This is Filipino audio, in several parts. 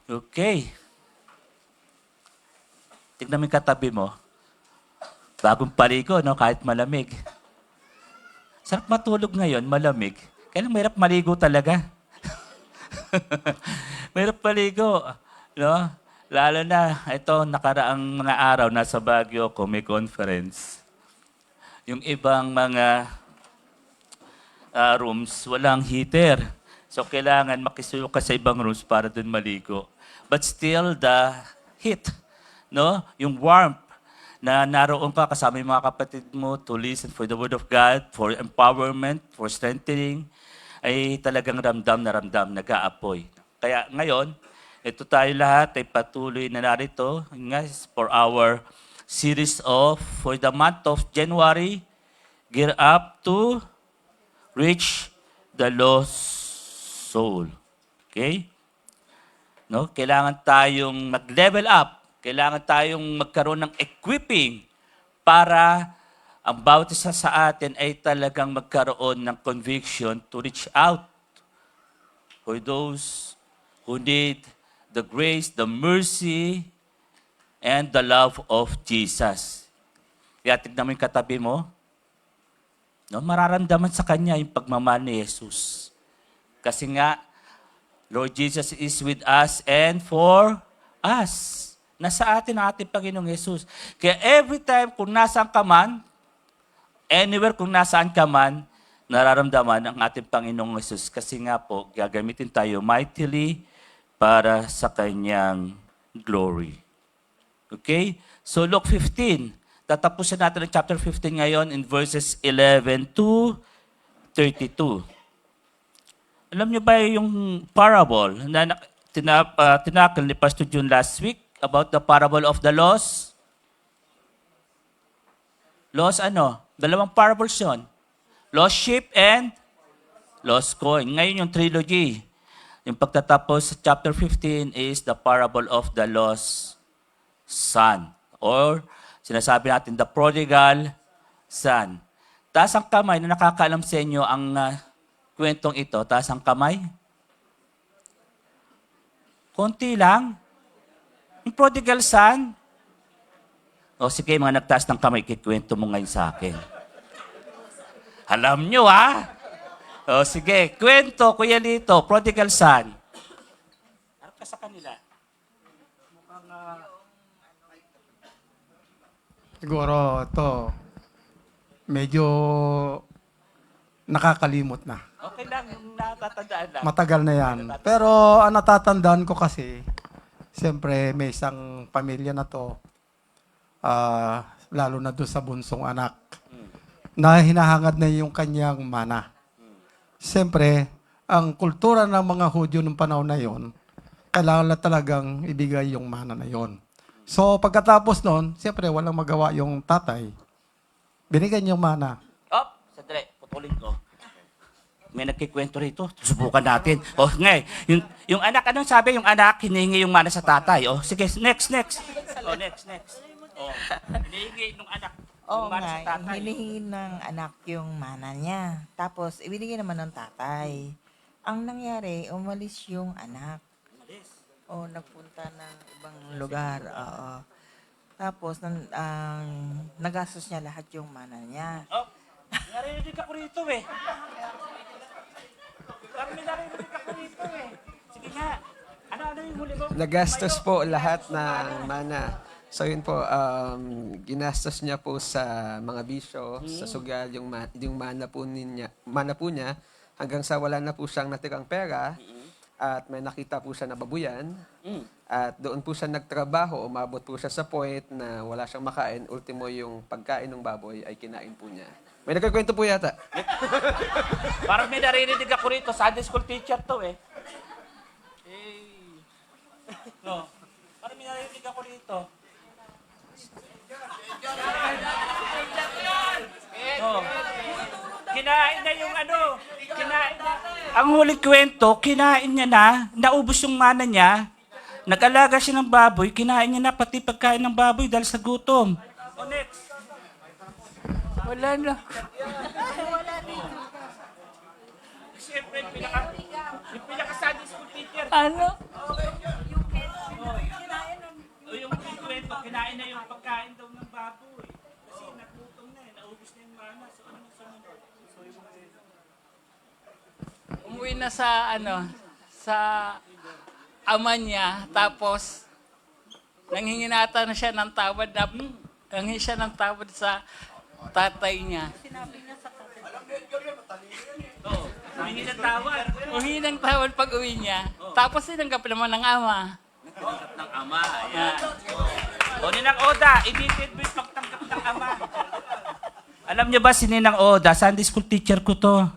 Okay. Tignan mo yung katabi mo. Bagong paligo, no? Kahit malamig. Sarap matulog ngayon, malamig. Kaya lang mahirap maligo talaga. Mahirap maligo. No? Lalo na, ito, nakaraang mga araw, nasa Baguio ako, may conference. Yung ibang mga rooms, walang heater. So, kailangan makisuyo ka sa ibang rooms para dun maligo. But still, the heat, no? Yung warmth na naroon ka kasama yung mga kapatid mo to listen for the Word of God, for empowerment, for strengthening, ay talagang ramdam na ramdam, nag-aapoy. Kaya ngayon, ito tayo lahat ay patuloy na narito for our series for the month of January, Gear Up to Reach the Lost Soul. Okay? No? Kailangan tayong mag-level up. Kailangan tayong magkaroon ng equipping para ang bawat isa sa atin ay talagang magkaroon ng conviction to reach out for those who need the grace, the mercy, and the love of Jesus. Kaya tignan mo yung katabi mo. No? Mararamdaman sa kanya yung pagmamahal ni Jesus. Kasi nga, Lord Jesus is with us and for us. Nasa atin ang ating Panginoong Jesus. Kaya every time kung nasaan ka man, anywhere kung nasaan ka man, nararamdaman ang ating Panginoong Jesus. Kasi nga po, gagamitin tayo mightily para sa Kanyang glory. Okay? So Luke 15. Tatapusin natin ang chapter 15 ngayon in verses 11 to 32. Alam niyo ba yung parable na tinakal ni Pastor June last week about the parable of the lost? Lost ano? Dalawang parables yun. Lost sheep and lost coin. Ngayon yung trilogy. Yung pagtatapos sa chapter 15 is the parable of the lost son. Or sinasabi natin, the prodigal son. Taas ang kamay na nakakaalam sa inyo ang kwentong ito. Taas ang kamay. Konti lang. Yung prodigal son. O sige, mga nagtaas ng kamay, kikwento mo ngayon sa akin. Alam nyo, ha? O sige, kwento, Kuya Lito, prodigal son. Harap ka sa kanila. Siguro ito, medyo nakakalimot na. Okay lang, yung natatandaan lang. Matagal na yan. Pero ang natatandaan ko kasi, siyempre may isang pamilya na to, lalo na doon sa bunsong anak, na hinahangad na yung kanyang mana. Siyempre, ang kultura ng mga Hudyo ng panahon na yon, kailangan na talagang ibigay yung mana na yon. So, pagkatapos nun, siyempre, walang magawa yung tatay. Binigyan yung mana. Oh, sandali, putulin ko. May nagkikwento rito. Subukan natin. Oh, ngay. Yung anak, anong sabi? Yung anak, hinihingi yung mana sa tatay. Oh, sige, next. Oh, next. Oh, hinihingi yung anak yung Oo mana sa nga, tatay. hinihingi ng anak yung mana niya. Tapos, ibinigay naman ng tatay. Ang nangyari, umalis yung anak. O nagpunta ng ibang lugar. Oo. Tapos, nagastos niya lahat yung mana niya. Oh, narinig ako rito eh. Parang may narinig ako rito eh. Sige nga. Ano yung huli mo? Nagastos po lahat ng mana. So yun po, ginastos niya po sa mga bisyo, sa sugal, yung mana po niya, hanggang sa wala na po siyang natirang pera, at may nakita po siya na babuyan, at doon po siya nagtrabaho, umabot po siya sa point na wala siyang makain, ultimo yung pagkain ng baboy ay kinain po niya. May nagkakwento po yata. Parang may narinig ako rito. Sunday school teacher to eh. No. Parang may narinig ako rito. No. Kinain na yung kinain na. Ang huling kwento, kinain niya na, naubos yung mana niya, nag-alaga siya ng baboy, kinain niya na pati pagkain ng baboy dahil sa gutom. O next. Wala na. Siyempre, yung pinaka Sunday school teacher. Ano? Umuwi na sa sa ama niya, tapos nanghinginata na siya ng tawad, nanghingi siya ng tawad sa tatay niya. Humingi ng tawad. Humingi ng tawad pag uwi niya. Tapos tinanggap naman ng ama. Ng ama. Ayan. O, Ninang Oda, immediate mo yung pagtanggap ng ama. Alam niyo ba si Ninang Oda, Sunday school teacher ko to.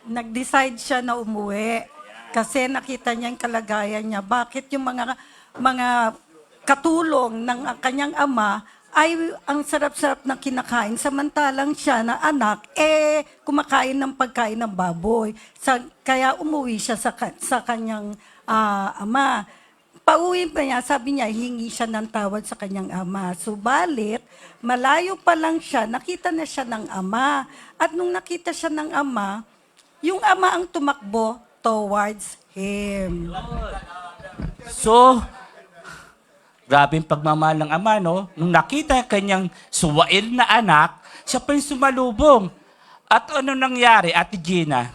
Nag-decide siya na umuwi kasi nakita niya yung kalagayan niya. Bakit yung mga katulong ng kanyang ama ay ang sarap-sarap na kinakain, samantalang siya na anak, kumakain ng pagkain ng baboy. Kaya umuwi siya sa kanyang ama. Pauwi pa niya, sabi niya, hingi siya ng tawad sa kanyang ama. Subalit, malayo pa lang siya, nakita na siya ng ama. At nung nakita siya ng ama, yung ama ang tumakbo towards him. So, grabe yung pagmamahal ng ama, no? Nung nakita kanyang suwail na anak, siya pa yung sumalubong. At ano nangyari, Ate Gina?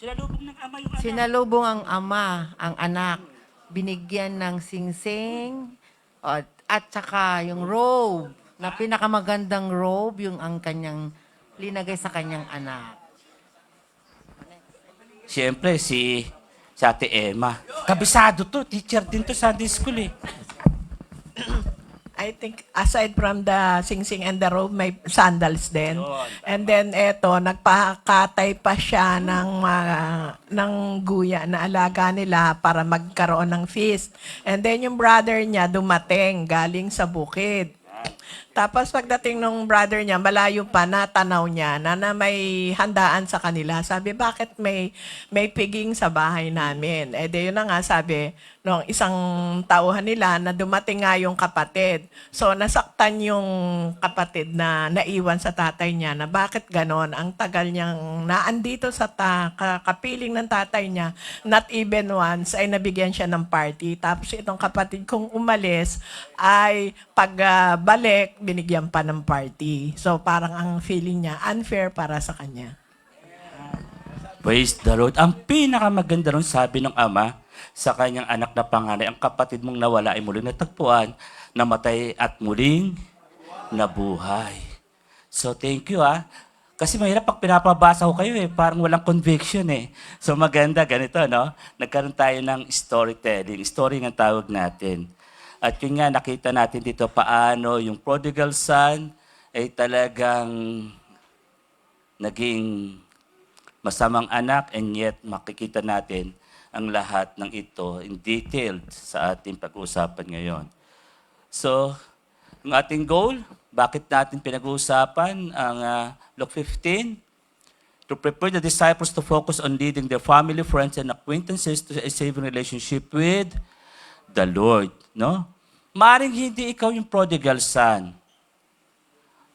Sinalubong ng ama yung anak. Sinalubong ang ama, ang anak. Binigyan ng singsing at saka yung robe. Na pinakamagandang robe, yung ang kanyang linagay sa kanyang anak. Siyempre, si Ate Emma. Kabisado to, teacher din to Sunday school eh. I think aside from the singsing and the robe, may sandals din. And then eto, nagpakatay pa siya ng guya na alaga nila para magkaroon ng feast. And then yung brother niya dumating galing sa bukid. Tapos pagdating ng brother niya, malayo pa, natanaw niya na may handaan sa kanila. Sabi, bakit may piging sa bahay namin? Eh, di yun na nga sabi, nung isang tauhan nila na dumating nga yung kapatid. So, nasaktan yung kapatid na naiwan sa tatay niya na bakit ganon? Ang tagal niyang naandito sa kapiling ng tatay niya, not even once, ay nabigyan siya ng party. Tapos itong kapatid kong umalis, ay pagbalik, binigyan pa ng party. So, parang ang feeling niya, unfair para sa kanya. Praise the Lord. Ang pinakamaganda ron sabi ng ama sa kanyang anak na panganay, ang kapatid mong nawala ay muling natagpuan, namatay at muling nabuhay. So thank you Kasi mahirap pag pinapabasa ko kayo parang walang conviction So maganda ganito, no? Nagkaroon tayo ng storytelling. Story ang tawag natin. At yun nga, nakita natin dito paano yung prodigal son ay talagang naging masamang anak, and yet makikita natin ang lahat ng ito in detailed sa ating pag-uusapan ngayon. So, ang ating goal, bakit natin pinag-uusapan ang Luke 15? To prepare the disciples to focus on leading their family, friends, and acquaintances to a saving relationship with the Lord. No? Maaring hindi ikaw yung prodigal son.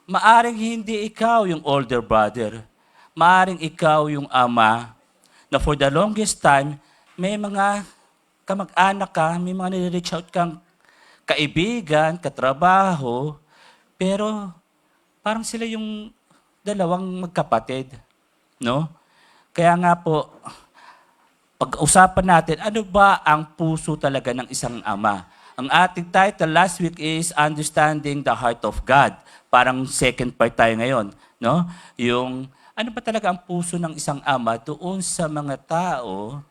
Maaring hindi ikaw yung older brother. Maaring ikaw yung ama na for the longest time, may mga kamag-anak ka, may mga nire-reach out kang kaibigan, katrabaho, pero parang sila yung dalawang magkapatid. No? Kaya nga po, pag-usapan natin, ano ba ang puso talaga ng isang ama? Ang ating title last week is Understanding the Heart of God. Parang second part tayo ngayon. No? Yung ano ba talaga ang puso ng isang ama doon sa mga tao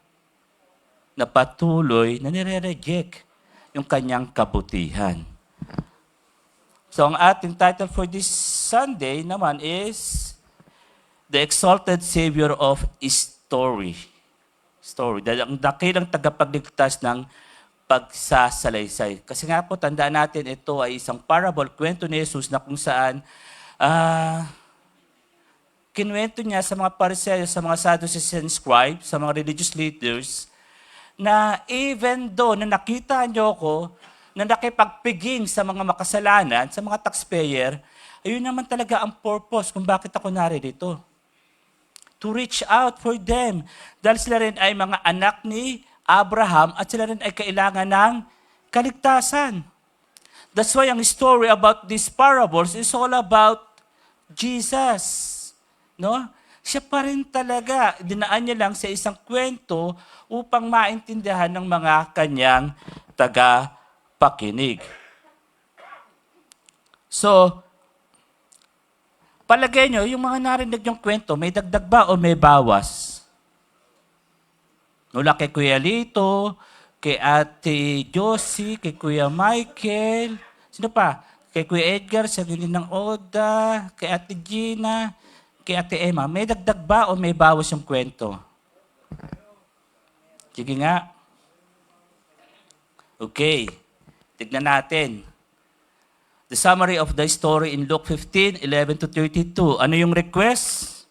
na patuloy na nire-reject yung kanyang kabutihan. So ang ating title for this Sunday naman is The Exalted Savior of Story. Ang dakilang tagapagligtas ng pagsasalaysay. Kasi nga po, tandaan natin, ito ay isang parable, kwento ni Jesus na kung saan kinuwento niya sa mga Pariseo, sa mga Sadducees and Scribes, sa mga religious leaders, na even though na nakita niyo ko, na nakipagpiging sa mga makasalanan, sa mga taxpayer, ayun naman talaga ang purpose kung bakit ako narito. To reach out for them. Dahil sila rin ay mga anak ni Abraham at sila rin ay kailangan ng kaligtasan. That's why ang story about these parables is all about Jesus. No? siya pa rin talaga. Dinaan niya lang sa isang kwento upang maintindihan ng mga kanyang taga-pakinig. So, palagay nyo, yung mga narinig yung kwento, may dagdag ba o may bawas? Mula kay Kuya Lito, kay Ate Josie, kay Kuya Michael, sino pa? Kay Kuya Edgar, sa gilid ng Oda, kay Ate Gina, kay Ate Emma, may dagdag ba o may bawas yung kwento? Sige nga. Okay. Tignan natin. The summary of the story in Luke 15:11-32. Ano yung request?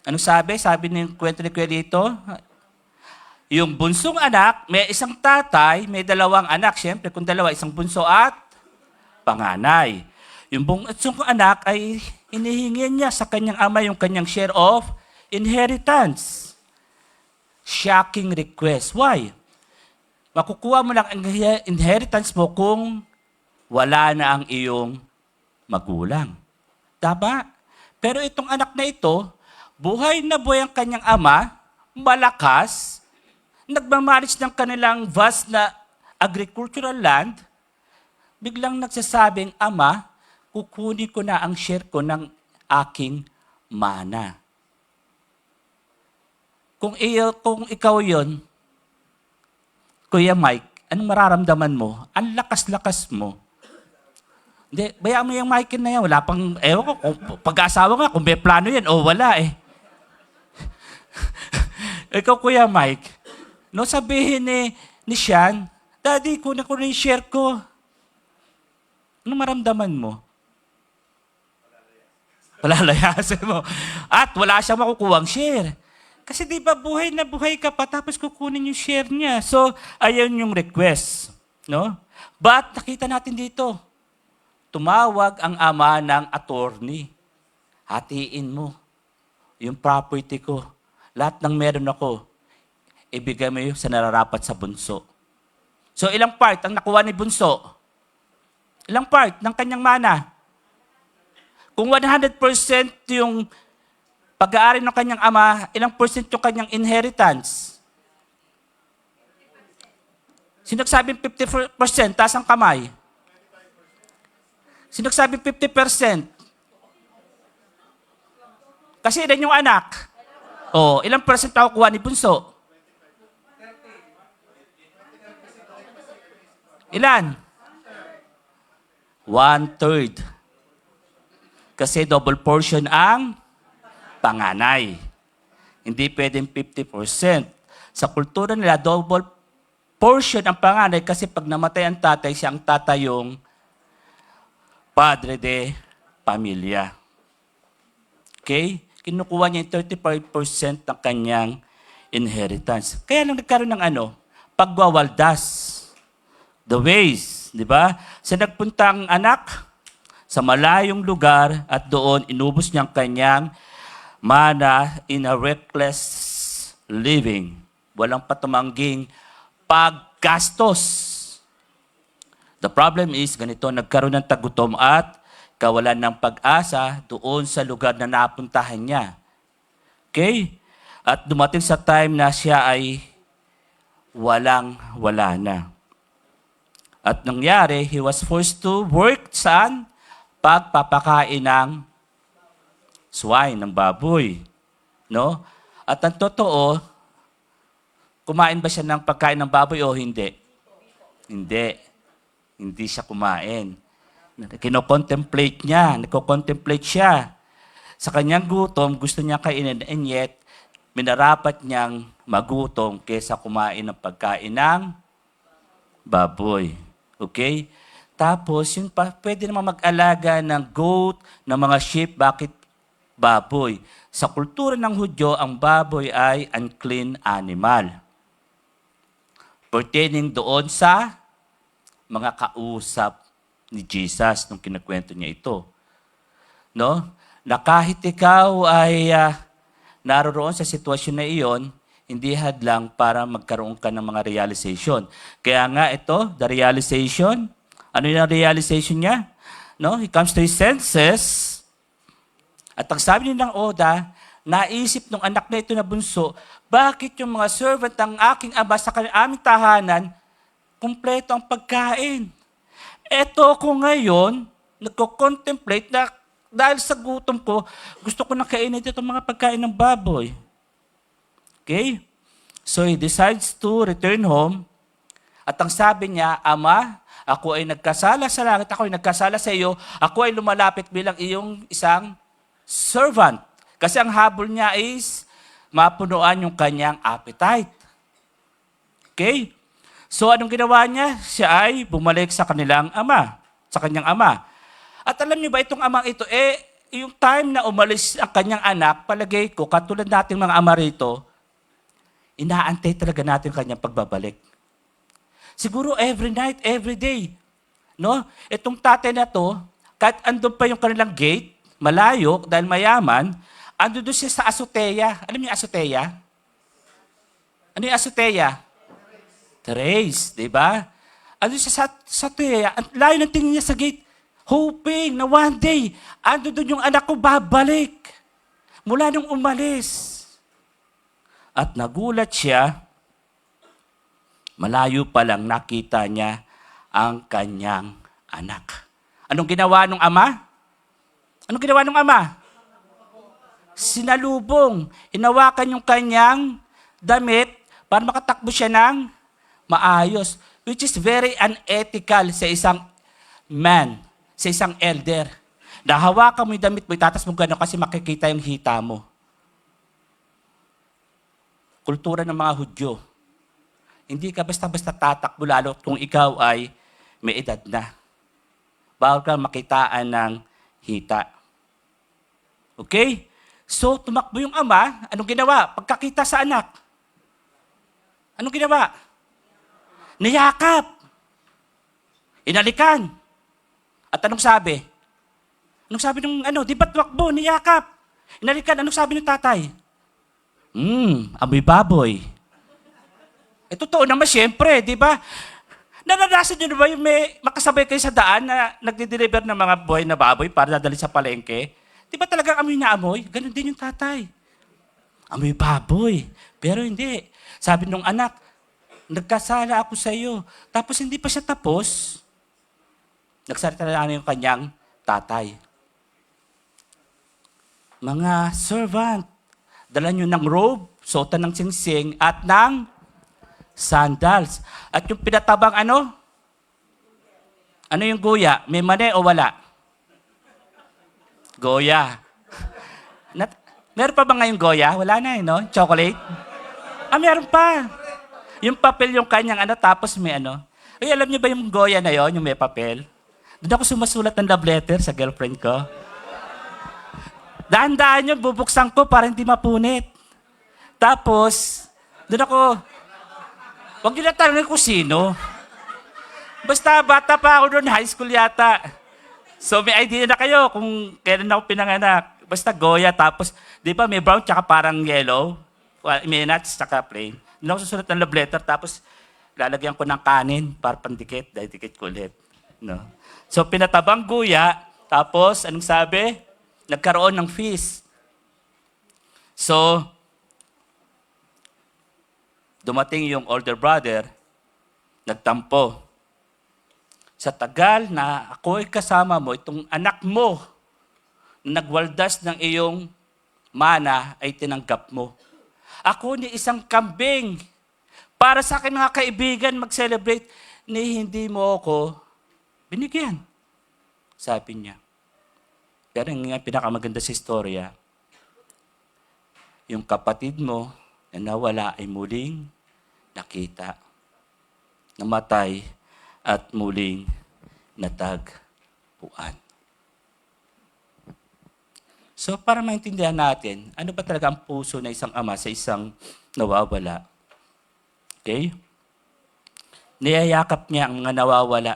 Ano sabi? Sabi ng kwento ni Kuya Lito? Yung bunsong anak, may isang tatay, may dalawang anak. Siyempre, kung dalawa, isang bunso at panganay. Yung bunsong anak ay hinihingi niya sa kanyang ama yung kanyang share of inheritance. Shocking request. Why? Makukuha mo lang ang inheritance mo kung wala na ang iyong magulang. Tama? Pero itong anak na ito, buhay na buhay ang kanyang ama, malakas, nagmamanage ng kanilang vast na agricultural land, biglang nagsasabing, Ama, kukunin ko na ang share ko ng aking mana. Kung ikaw yon, Kuya Mike, anong mararamdaman mo? Ang lakas-lakas mo. Hindi, bayaan mo yung Mike na yan. Wala pang, ewan ko, pag-asawa nga, kung may plano yan, o wala eh. Ikaw, Kuya Mike, no, sabihin ni Sean, Daddy, kunin ko na yung share ko. Anong maramdaman mo? Palalayasin mo. At wala siyang makukuha ang share. Kasi di ba buhay na buhay ka pa tapos kukunin yung share niya. So, ayun yung request. No? But nakita natin dito, tumawag ang ama ng attorney. Hatiin mo yung property ko. Lahat ng meron ako, ibigay mo yung sa nararapat sa bunso. So, ilang part ang nakuha ni bunso? Ilang part ng kanyang mana? Kung 100% yung pag-aari ng kanyang ama, ilang percent yung kanyang inheritance? Sino nagsabing 50%? Taas ang kamay. Sino nagsabing 50%? Kasi ilan yung anak? O, ilang percent nakukuha ni bunso? Ilan? 1/3. Kasi double portion ang panganay. Hindi pwedeng 50%. Sa kultura nila, double portion ang panganay kasi pag namatay ang tatay, siya ang tatayong padre de pamilya. Okay? Kinukuha niya yung 35% ng kanyang inheritance. Kaya lang nagkaroon ng pagwawaldas. The ways, di ba? Sa nagpuntang anak sa malayong lugar at doon inubos niya ang kanyang mana in a reckless living. Walang patumangging paggastos. The problem is, ganito, nagkaroon ng tagutom at kawalan ng pag-asa doon sa lugar na napuntahan niya. Okay? At dumating sa time na siya ay wala na. At nangyari, he was forced to work saan? Pagpapakain ng swine, ng baboy. No? At ang totoo, kumain ba siya ng pagkain ng baboy o hindi? Hindi. Hindi siya kumain. Kino-contemplate niya, nagko-contemplate siya. Sa kanyang gutom, gusto niya kainin, and yet, minarapat niyang magutom kaysa kumain ng pagkain ng baboy. Okay? Tapos, yun pa, pwede naman mag-alaga ng goat, ng mga sheep. Bakit baboy? Sa kultura ng Hudyo, ang baboy ay unclean animal. Pertaining doon sa mga kausap ni Jesus nung kinakwento niya ito. No? Na kahit ikaw ay naroroon sa sitwasyon na iyon, hindi hadlang para magkaroon ka ng mga realization. Kaya nga ito, the realization, ano yung realization niya? No? He comes to his senses. At ang sabi niya ng Oda, naisip ng anak na ito na bunso, bakit yung mga servant ng aking ama sa aming tahanan, kumpleto ang pagkain. Eto ko ngayon, nagko-contemplate na dahil sa gutom ko, gusto ko na kainin itong mga pagkain ng baboy. Okay? So he decides to return home. At ang sabi niya, Ama, ako ay nagkasala sa langit, ako ay nagkasala sa iyo, ako ay lumalapit bilang iyong isang servant. Kasi ang habol niya is mapunuan yung kanyang appetite. Okay? So anong ginawa niya? Siya ay bumalik sa kanilang ama, sa kanyang ama. At alam niyo ba, itong amang ito, yung time na umalis ang kanyang anak, palagay ko, katulad nating mga ama rito, inaantay talaga natin ang kanyang pagbabalik. Siguro every night, every day. No? Itong tatay na to, kahit andun pa yung kanilang gate, malayo, dahil mayaman, andun doon siya sa azotea. Alam niyo yung azotea? Ano yung azotea? Terrace, di ba? Andun siya sa azotea. Ang layo ng tingin niya sa gate, hoping na one day, andun doon yung anak ko babalik. Mula nung umalis. At nagulat siya, malayo pa lang nakita niya ang kanyang anak. Anong ginawa ng ama? Anong ginawa ng ama? Sinalubong. Hinawakan yung kanyang damit para makatakbo siya ng maayos. Which is very unethical sa isang man, sa isang elder. Nahawakan mo yung damit mo, itatas mo gano'n kasi makikita yung hita mo. Kultura ng mga Hudyo. Hindi ka basta-basta tatakbo lalo kung ikaw ay may edad na. Bawal kang makitaan ng hita. Okay? So, tumakbo yung ama. Anong ginawa? Pagkakita sa anak. Anong ginawa? Niyakap. Inalikan. At anong sabi? Anong sabi ng di ba't wakbo? Niyakap. Inalikan. Anong sabi ng tatay? Amoy baboy. Totoo naman siyempre, di ba? Naranasan nyo na ba yung may makasabay kayo sa daan na nagde-deliver ng mga buhay na baboy para dadali sa palengke? Di ba talagang amoy na amoy? Ganon din yung tatay. Amoy baboy. Pero hindi. Sabi nung anak, nagkasala ako sa iyo. Tapos hindi pa siya tapos. Nagsalita na yung kanyang tatay. Mga servant, dala nyo ng robe, suotan ng singsing, at ng sandals. At yung pinatabang ano? Ano yung guya? May mani o wala? Goya. Meron pa ba ngayong goya? Wala na no? Chocolate? Meron pa. Yung papel yung kanyang tapos may Ay, alam niyo ba yung goya na yon, yung may papel? Doon ako sumasulat ng love letter sa girlfriend ko. Dahan-dahan yun, bubuksan ko para hindi mapunit. Tapos, doon ako, huwag niyo na tanongin kung sino. Basta bata pa ako doon, high school yata. So may idea na kayo kung kailan ako pinanganak. Basta Goya, tapos, di ba may brown tsaka parang yellow? May nuts tsaka plain. Doon ako susulat ng love letter, tapos lalagyan ko ng kanin para pandikit, dahil dikit ko ulit. No? So pinatabang guya, tapos anong sabi? Nagkaroon ng feast. So, dumating yung older brother, nagtampo. Sa tagal na ako ay kasama mo, itong anak mo, na nagwaldas ng iyong mana ay tinanggap mo. Ako ni isang kambing. Para sa akin mga kaibigan mag-celebrate, ni hindi mo ako binigyan. Sabi niya. Pero yung pinakamaganda sa istorya, yung kapatid mo na nawala ay muling nakita, namatay at muling natagpuan. So para maintindihan natin, ano ba talaga ang puso ng isang ama sa isang nawawala? Okay? Niyayakap niya ang mga nawawala.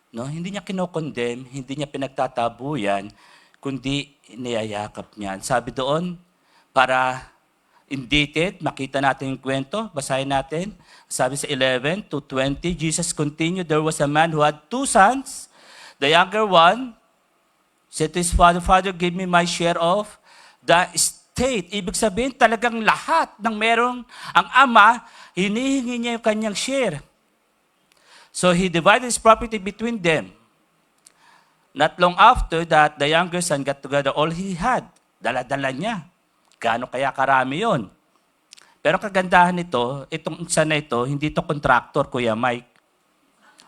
No? Hindi niya kinokondem, hindi niya pinagtatabuyan, kundi niyayakap niya. Sabi doon, para indicted, makita natin yung kwento, basahin natin. Sabi sa 11 to 20, Jesus continued, there was a man who had 2 sons. The younger one Said to his father, Father, give me my share of the estate. Ibig sabihin, talagang lahat ng merong ang ama, hinihingi niya yung kanyang share. So he divided his property between them. Not long after that, the younger son got together all he had. Dala-dala niya. Gaano kaya karami yon? Pero kagandahan nito, itong isa na ito, hindi to contractor, Kuya Mike.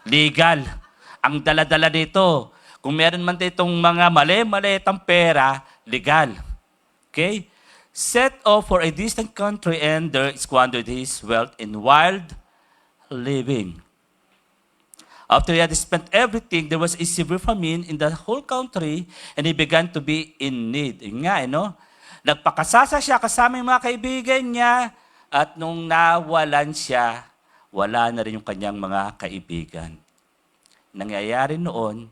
Legal. Ang dala-dala nito. Kung meron man ditong mga mali-malitang pera, legal. Okay? Set off for a distant country and there squandered his wealth in wild living. After he had spent everything, there was a severe famine in the whole country and he began to be in need. Yun nga, no? Nagpakasasa siya kasama yung mga kaibigan niya at nung nawalan siya, wala na rin yung kanyang mga kaibigan. Nangyayari noon,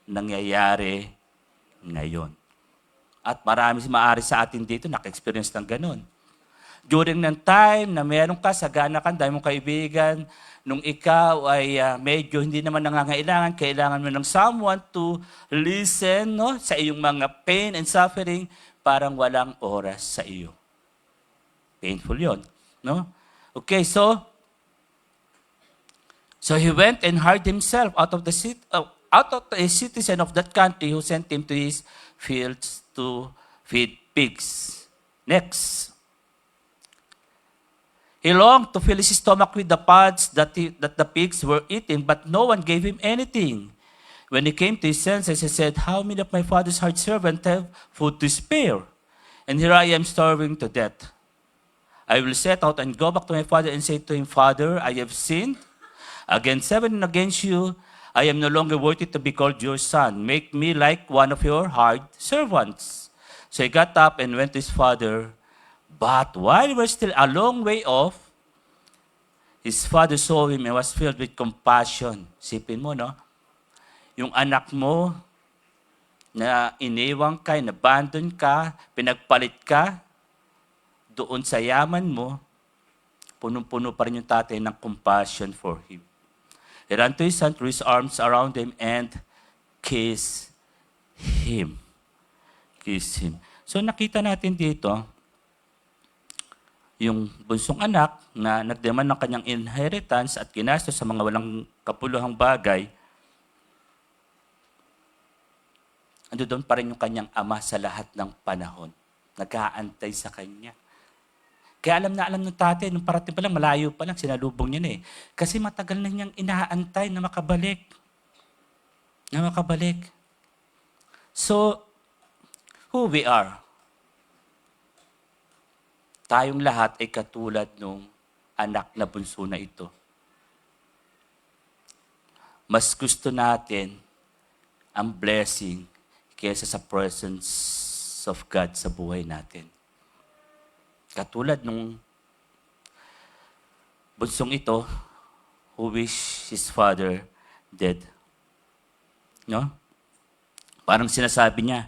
nangyayari ngayon. At marami maaari sa atin dito naka-experience ng ganun. During ng time na meron ka, sagana ka, dahil mong kaibigan, nung ikaw ay medyo hindi naman nangangailangan, kailangan mo ng someone to listen, no, sa iyong mga pain and suffering, parang walang oras sa iyo. Painful yon, no? Okay, so he went and hired himself out of a citizen of that country who sent him to his fields to feed pigs. Next. He longed to fill his stomach with the pods that the pigs were eating, but no one gave him anything. When he came to his senses, he said, how many of my father's hired servants have food to spare? And here I am starving to death. I will set out and go back to my father and say to him, Father, I have sinned against heaven and against you. I am no longer worthy to be called your son. Make me like one of your hired servants. So he got up and went to his father. But while we were still a long way off, his father saw him and was filled with compassion. Sipin mo, no? Yung anak mo na iniwang ka, inabandon ka, pinagpalit ka, doon sa yaman mo, punong-puno pa rin yung tatay ng compassion for him. He ran to his son, threw his arms around him, and kissed him. Kissed him. So nakita natin dito, yung bunsong anak na nagdemand ng kanyang inheritance at ginastos sa mga walang kapuluhang bagay, ando doon pa rin yung kanyang ama sa lahat ng panahon. Nag-aantay sa kanya. Kaya alam na alam ng tatay, nung parating pa lang, malayo pa lang, sinalubong niya na eh. Kasi matagal na niyang inaantay na makabalik. Na makabalik. So, who we are? Tayong lahat ay katulad nung anak na bunso na ito. Mas gusto natin ang blessing kaysa sa presence of God sa buhay natin. Katulad nung bunsong ito, who wish his father dead. No? Parang sinasabi niya,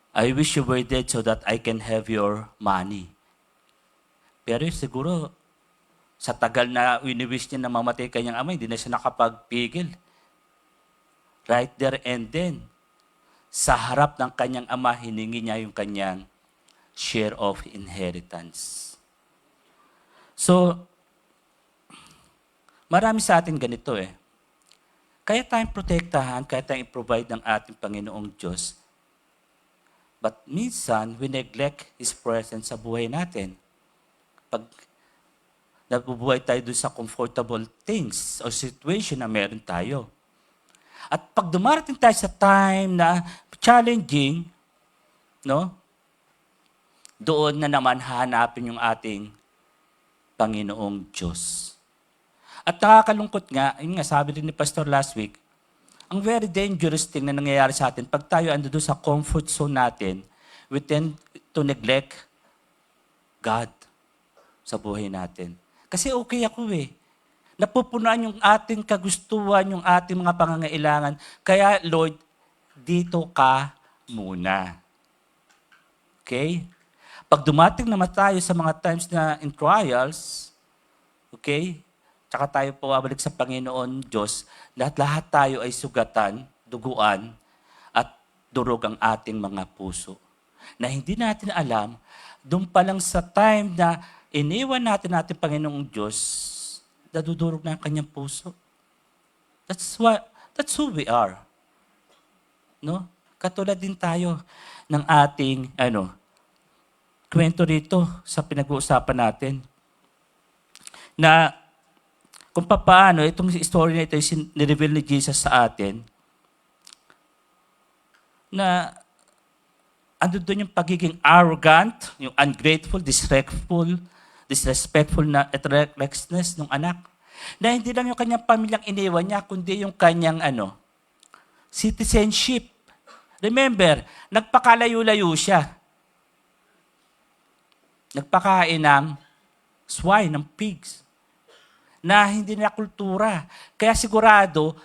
I wish you were dead so that I can have your money. Pero siguro, sa tagal na wini-wish niya na mamatay kanyang ama, hindi na siya nakapagpigil. Right there and then, sa harap ng kanyang ama, hiningi niya yung kanyang share of inheritance. So, marami sa atin ganito eh. Kaya tayong protektahan, kaya tayong i-provide ng ating Panginoong Diyos. But minsan, we neglect His presence sa buhay natin. Pag nabubuhay tayo doon sa comfortable things or situation na meron tayo. At pag dumarating tayo sa time na challenging, no? Doon na naman hahanapin yung ating Panginoong Diyos. At nakakalungkot nga, yun nga sabi din ni Pastor last week, ang very dangerous thing na nangyayari sa atin, pag tayo ando doon sa comfort zone natin, we tend to neglect God sa buhay natin. Kasi okay ako eh. Napupunan yung ating kagustuhan, yung ating mga pangangailangan. Kaya Lord, dito ka muna. Okay? Pag dumating naman tayo sa mga times na in trials, okay, tsaka tayo pabalik sa Panginoon Diyos, lahat tayo ay sugatan, duguan, at durog ang ating mga puso. Na hindi natin alam, doon pa lang sa time na iniwan natin Panginoong Diyos, nadudurog na ang kanyang puso. That's who we are. No? Katulad din tayo ng ating kwento rito sa pinag-uusapan natin. Na kung paano itong story na ito ni-reveal ni Jesus sa atin, na ando doon yung pagiging arrogant, yung ungrateful, disrespectful na recklessness ng anak. Na hindi lang yung kanyang pamilyang iniwan niya, kundi yung kanyang citizenship. Remember, nagpakalayo-layo siya. Nagpakain ng swine, ng pigs, na hindi na kultura. Kaya sigurado,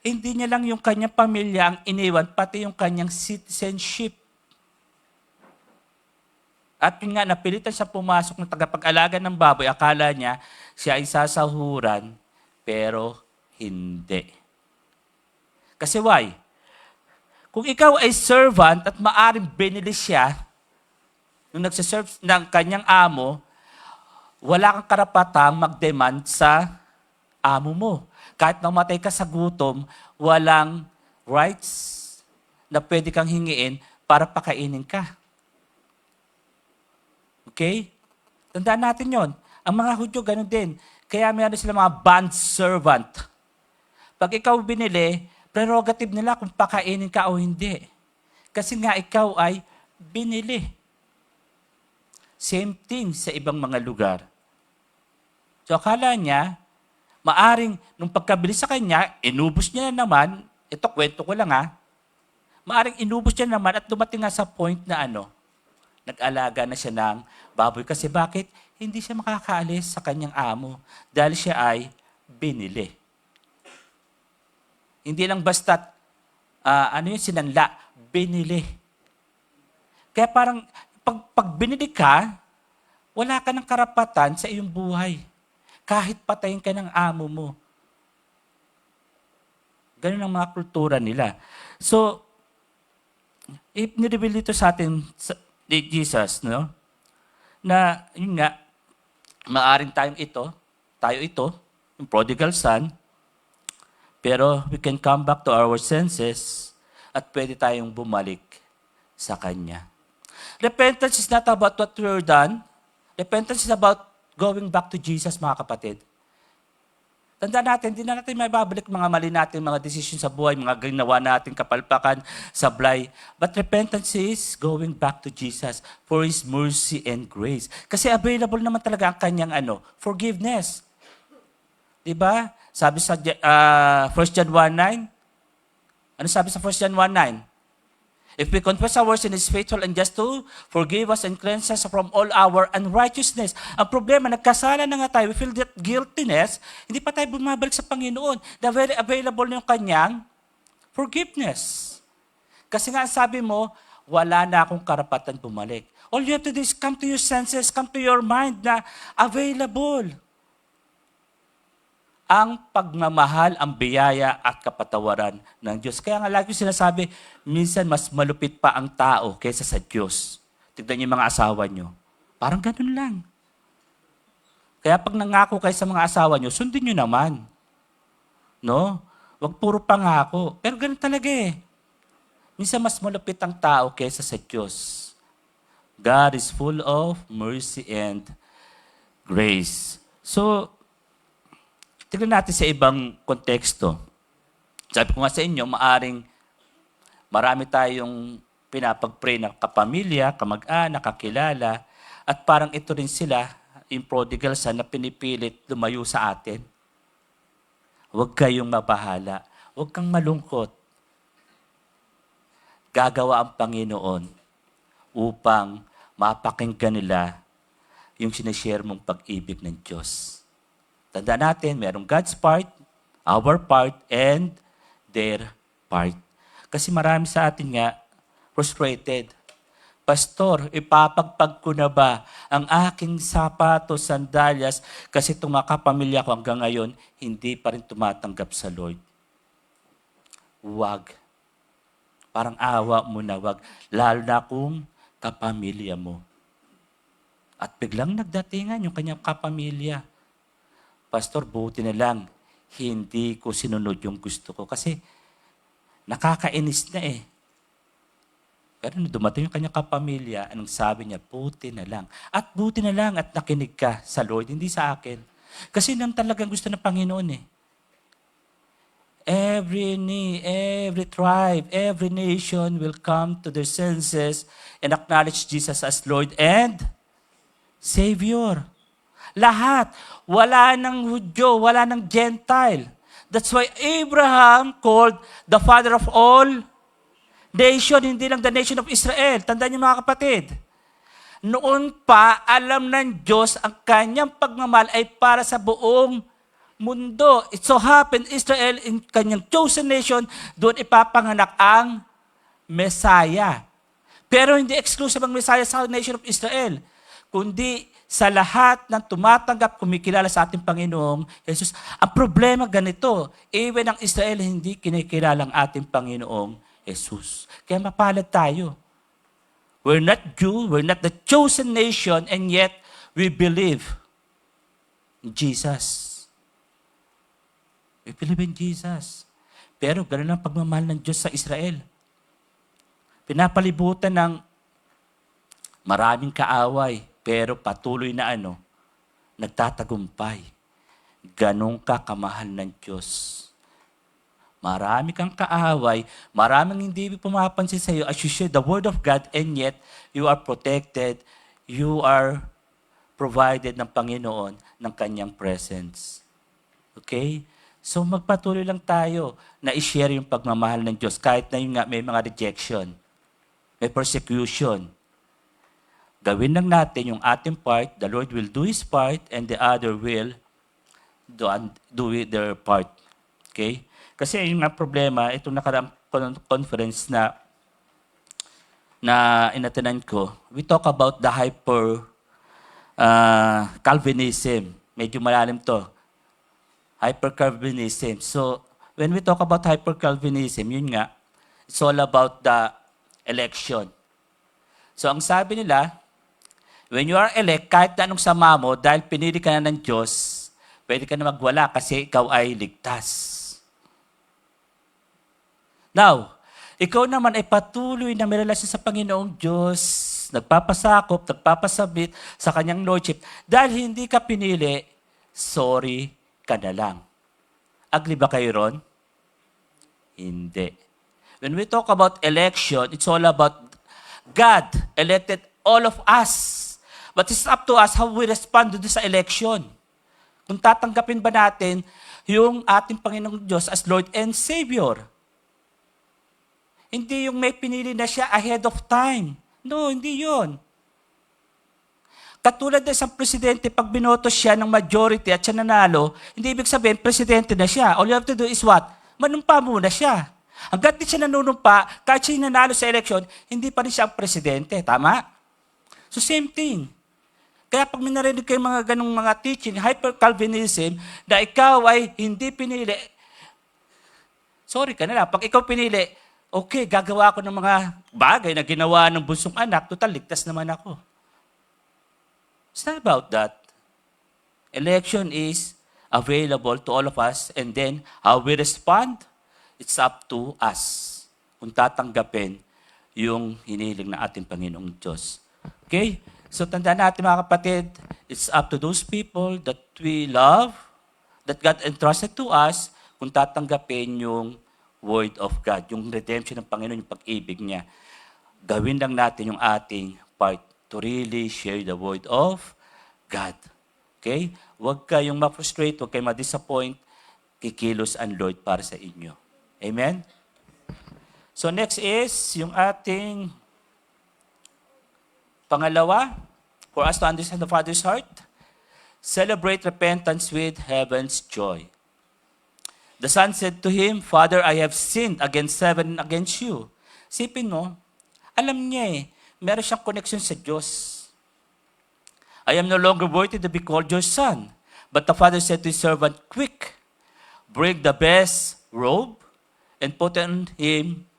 hindi niya lang yung kanyang pamilya ang iniwan, pati yung kanyang citizenship. At yun nga, napilitan siya pumasok ng tagapag-alaga ng baboy. Akala niya siya ay sasahuran, pero hindi. Kasi why? Kung ikaw ay servant at maaring binili siya, nung nagsiserve ng kanyang amo, wala kang karapatang mag-demand sa amo mo. Kahit namatay ka sa gutom, walang rights na pwede kang hingiin para pakainin ka. Okay? Tandaan natin yon. Ang mga Hudyo, ganun din. Kaya meron sila mga bond servant. Pag ikaw binili, prerogative nila kung pakainin ka o hindi. Kasi nga ikaw ay binili. Same thing sa ibang mga lugar. So akala niya, maaring nung pagkabili sa kanya, inubos niya na naman, ito kwento ko lang maaring inubos niya naman at dumating nga sa point na nag-alaga na siya ng baboy. Kasi bakit? Hindi siya makakaalis sa kanyang amo dahil siya ay binili. Hindi lang basta't, sinanla, binili. Kaya parang, pag binili ka, wala ka ng karapatan sa iyong buhay. Kahit patayin ka ng amo mo. Ganun ang mga kultura nila. So, nireveal dito sa atin, Jesus, no? Na, yun nga, maaring tayo ito, yung prodigal son, pero we can come back to our senses at pwede tayong bumalik sa Kanya. Repentance is not about what we're done. Repentance is about going back to Jesus, mga kapatid. Tandaan natin, hindi na natin may babalik mga mali natin, mga decision sa buhay, mga ginawa natin, kapalpakan, sablay. But repentance is going back to Jesus for His mercy and grace. Kasi available naman talaga ang kanyang forgiveness. Diba? Sabi sa 1 John 1:9, ano sabi sa 1 John 1:9? If we confess our sin, is faithful and just to forgive us and cleanse us from all our unrighteousness. Ang problema, nagkasala na nga tayo, we feel that guiltiness, hindi pa tayo bumabalik sa Panginoon. Na very available na yung kanyang forgiveness. Kasi nga sabi mo, wala na akong karapatan bumalik. All you have to do is come to your senses, come to your mind na available. Ang pagmamahal, ang biyaya at kapatawaran ng Diyos. Kaya nga lagi sinasabi, minsan mas malupit pa ang tao kaysa sa Diyos. Tignan niyo yung mga asawa niyo. Parang ganun lang. Kaya pag nangako kayo sa mga asawa niyo, sundin niyo naman. No? Huwag puro pangako. Pero ganun talaga Minsan mas malupit ang tao kaysa sa Diyos. God is full of mercy and grace. So, tignan natin sa ibang konteksto. Sabi ko nga sa inyo, marami tayong pinapag-pray na kapamilya, kamag-anak, kakilala, at parang ito rin sila, yung prodigal son na pinipilit lumayo sa atin. Huwag kayong mabahala. Huwag kang malungkot. Gagawa ang Panginoon upang mapakinggan nila yung sinishare mong pag-ibig ng Diyos. Tandaan natin, merong God's part, our part, and their part. Kasi marami sa atin nga, frustrated. Pastor, ipapagpag ko na ba ang aking sapatos, sandalyas, kasi itong mga kapamilya ko hanggang ngayon, hindi pa rin tumatanggap sa Lord. Huwag. Parang awa mo na, wag. Lalo na kung kapamilya mo. At biglang nagdatingan yung kanyang kapamilya. Pastor, buti na lang, hindi ko sinunod yung gusto ko. Kasi nakakainis na eh. Pero nung dumating yung kanyang kapamilya, anong sabi niya? Buti na lang. At buti na lang at nakinig ka sa Lord, hindi sa akin. Kasi nang talagang gusto ng Panginoon eh. Every knee, every tribe, every nation will come to their senses and acknowledge Jesus as Lord and Savior. Lahat. Wala ng Hudyo, wala ng Gentile. That's why Abraham called the father of all nation, hindi lang the nation of Israel. Tandaan niyo mga kapatid. Noon pa, alam ng Diyos ang kanyang pagmamahal ay para sa buong mundo. It so happened, Israel, in kanyang chosen nation, doon ipapanganak ang Messiah. Pero hindi exclusive ang Messiah sa nation of Israel, kundi sa lahat ng tumatanggap, kumikilala sa ating Panginoong Jesus. Ang problema ganito, even ang Israel hindi kinikilala ang ating Panginoong Jesus. Kaya mapalad tayo. We're not Jew, we're not the chosen nation, and yet we believe in Jesus. We believe in Jesus. Pero ganun ang pagmamahal ng Diyos sa Israel. Pinapalibutan ng maraming kaaway, pero patuloy na nagtatagumpay. Ganun ka kamahal ng Diyos. Marami kang kaaway, maraming hindi pumapansin sa iyo as you share the Word of God, and yet you are protected, you are provided ng Panginoon ng Kanyang presence. Okay? So magpatuloy lang tayo na i-share yung pagmamahal ng Diyos kahit na yung may mga rejection, may persecution. Gawin lang natin yung ating part, the Lord will do His part, and the other will do their part. Okay? Kasi yung nga problema, itong nakaraang conference na inatenan ko, we talk about the Calvinism. Medyo malalim to. Hyper-Calvinism. So, when we talk about hyper-Calvinism, yun nga, it's all about the election. So, ang sabi nila, when you are elect, kahit na anong sama mo, dahil pinili ka na ng Diyos, pwede ka na magwala kasi ikaw ay ligtas. Now, ikaw naman ay patuloy na may relasyon sa Panginoong Diyos, nagpapasakop, nagpapasabit sa Kanyang Lordship. Dahil hindi ka pinili, sorry ka na lang. Agree ba kayo ron? Hindi. When we talk about election, it's all about God elected all of us. But it's up to us how we respond to this election. Kung tatanggapin ba natin yung ating Panginoong Diyos as Lord and Savior. Hindi yung may pinili na siya ahead of time. No, hindi yun. Katulad ng isang presidente, pag binoto siya ng majority at siya nanalo, hindi ibig sabihin, presidente na siya. All you have to do is what? Manumpa muna siya. Hanggat di siya nanunumpa, kahit siya nanalo sa election, hindi pa rin siya ang presidente. Tama? So same thing. Kaya pag may narinig kayo mga ganong mga teaching, hyper-Calvinism, na ikaw ay hindi pinili, sorry ka na lang. Pag ikaw pinili, okay, gagawa ko ng mga bagay na ginawa ng bunsong anak, total, ligtas naman ako. It's not about that. Election is available to all of us, and then how we respond, it's up to us kung tatanggapin yung hiniling ng ating Panginoong Diyos. Okay? So tandaan natin mga kapatid, it's up to those people that we love, that God entrusted to us, kung tatanggapin yung Word of God, yung redemption ng Panginoon, yung pag-ibig niya. Gawin lang natin yung ating part to really share the Word of God. Okay? Huwag kayong ma-frustrate, huwag kayong ma-disappoint, kikilos ang Lord para sa inyo. Amen? So next is yung ating pangalawa, for us to understand the Father's heart, celebrate repentance with heaven's joy. The son said to him, Father, I have sinned against heaven and against you. Sipin mo, alam niya meron siyang connection sa Diyos. I am no longer worthy to be called your son. But the father said to his servant, quick, bring the best robe and put on him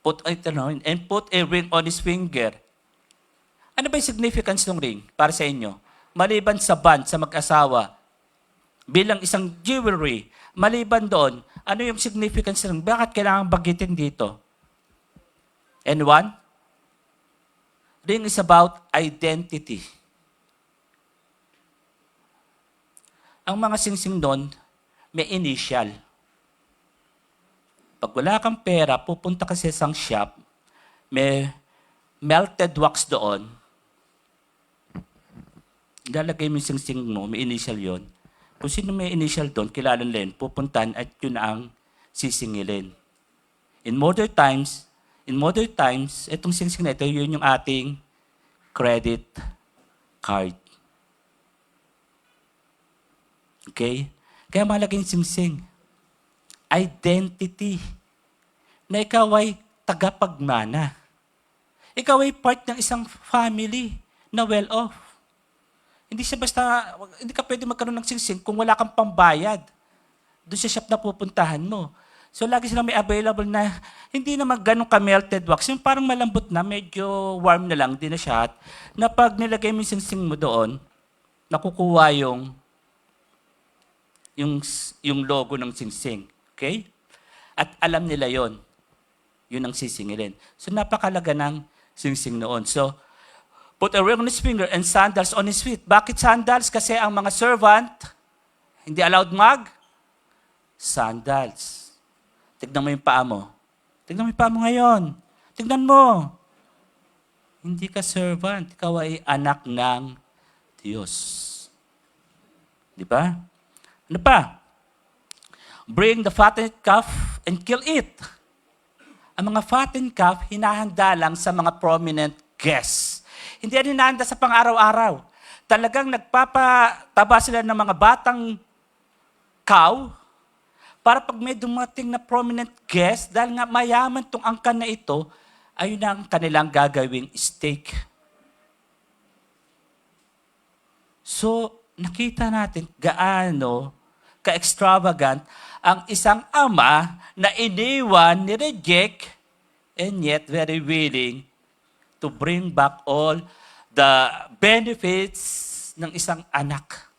and put a ring on his finger. Ano ba yung significance ng ring para sa inyo? Maliban sa bond sa mag-asawa, bilang isang jewelry, maliban doon, ano yung significance ng bakit kailangan bagitin dito? Anyone? Ring is about identity. Ang mga singsing doon, may initial. Pag wala kang pera, pupunta ka sa isang shop, may melted wax doon, lalagay mo yung singsing mo, may initial yon. Kung sino may initial doon, kilala nila, pupuntahan at yun ang sisingilin. In modern times, itong singsing na ito, yun yung ating credit card. Okay? Kaya mahalaga yung singsing. Identity. Na ikaw ay tagapagmana. Ikaw ay part ng isang family na well-off. Hindi siya basta, hindi ka pwede magkaroon ng singsing kung wala kang pambayad. Doon sa shop na pupuntahan mo. So lagi silang may available na, hindi naman ganun ka-melted wax. Yung parang malambot na, medyo warm na lang, di na siya hot, na pag nilagay mo yung singsing mo doon, nakukuha yung logo ng singsing. Okay? At alam nila yon. Yun ang sisingilin. So napakalaga ng singsing noon. So, put a ring on his finger and sandals on his feet. Bakit sandals? Kasi ang mga servant, hindi allowed sandals. Tignan mo yung paa mo. Tignan mo yung paa mo ngayon. Tignan mo. Hindi ka servant. Ikaw ay anak ng Diyos. Di ba? Ano pa? Bring the fattened calf and kill it. Ang mga fattened calf, hinahanda lang sa mga prominent guests. Hindi yan hinahanda sa pang-araw-araw. Talagang nagpapataba sila ng mga batang cow para pag may dumating na prominent guest, dahil nga mayaman tong angkan na ito, ayun ang kanilang gagawing steak. So, nakita natin gaano ka-extravagant ang isang ama na iniwan, ni-reject, and yet very willing to bring back all the benefits ng isang anak.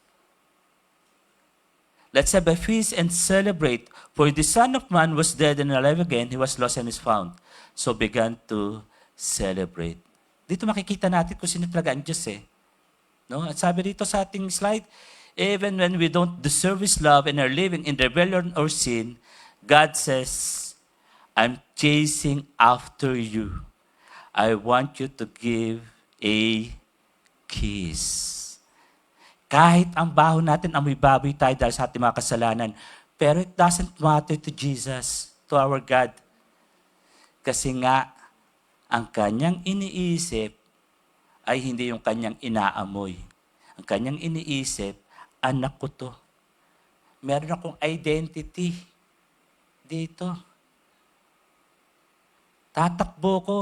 Let's have a feast and celebrate. For the Son of Man was dead and alive again. He was lost and is found. So began to celebrate. Dito makikita natin kung sino talaga ang Diyos eh. No? At sabi dito sa ating slide, even when we don't deserve His love and are living in rebellion or sin, God says, I'm chasing after you. I want you to give a kiss. Kahit ang baho natin, amoy baboy tayo dahil sa ating mga kasalanan. Pero it doesn't matter to Jesus, to our God. Kasi nga, ang kanyang iniisip ay hindi yung kanyang inaamoy. Ang kanyang iniisip, anak ko to. Meron akong identity dito. Tatakbo ko.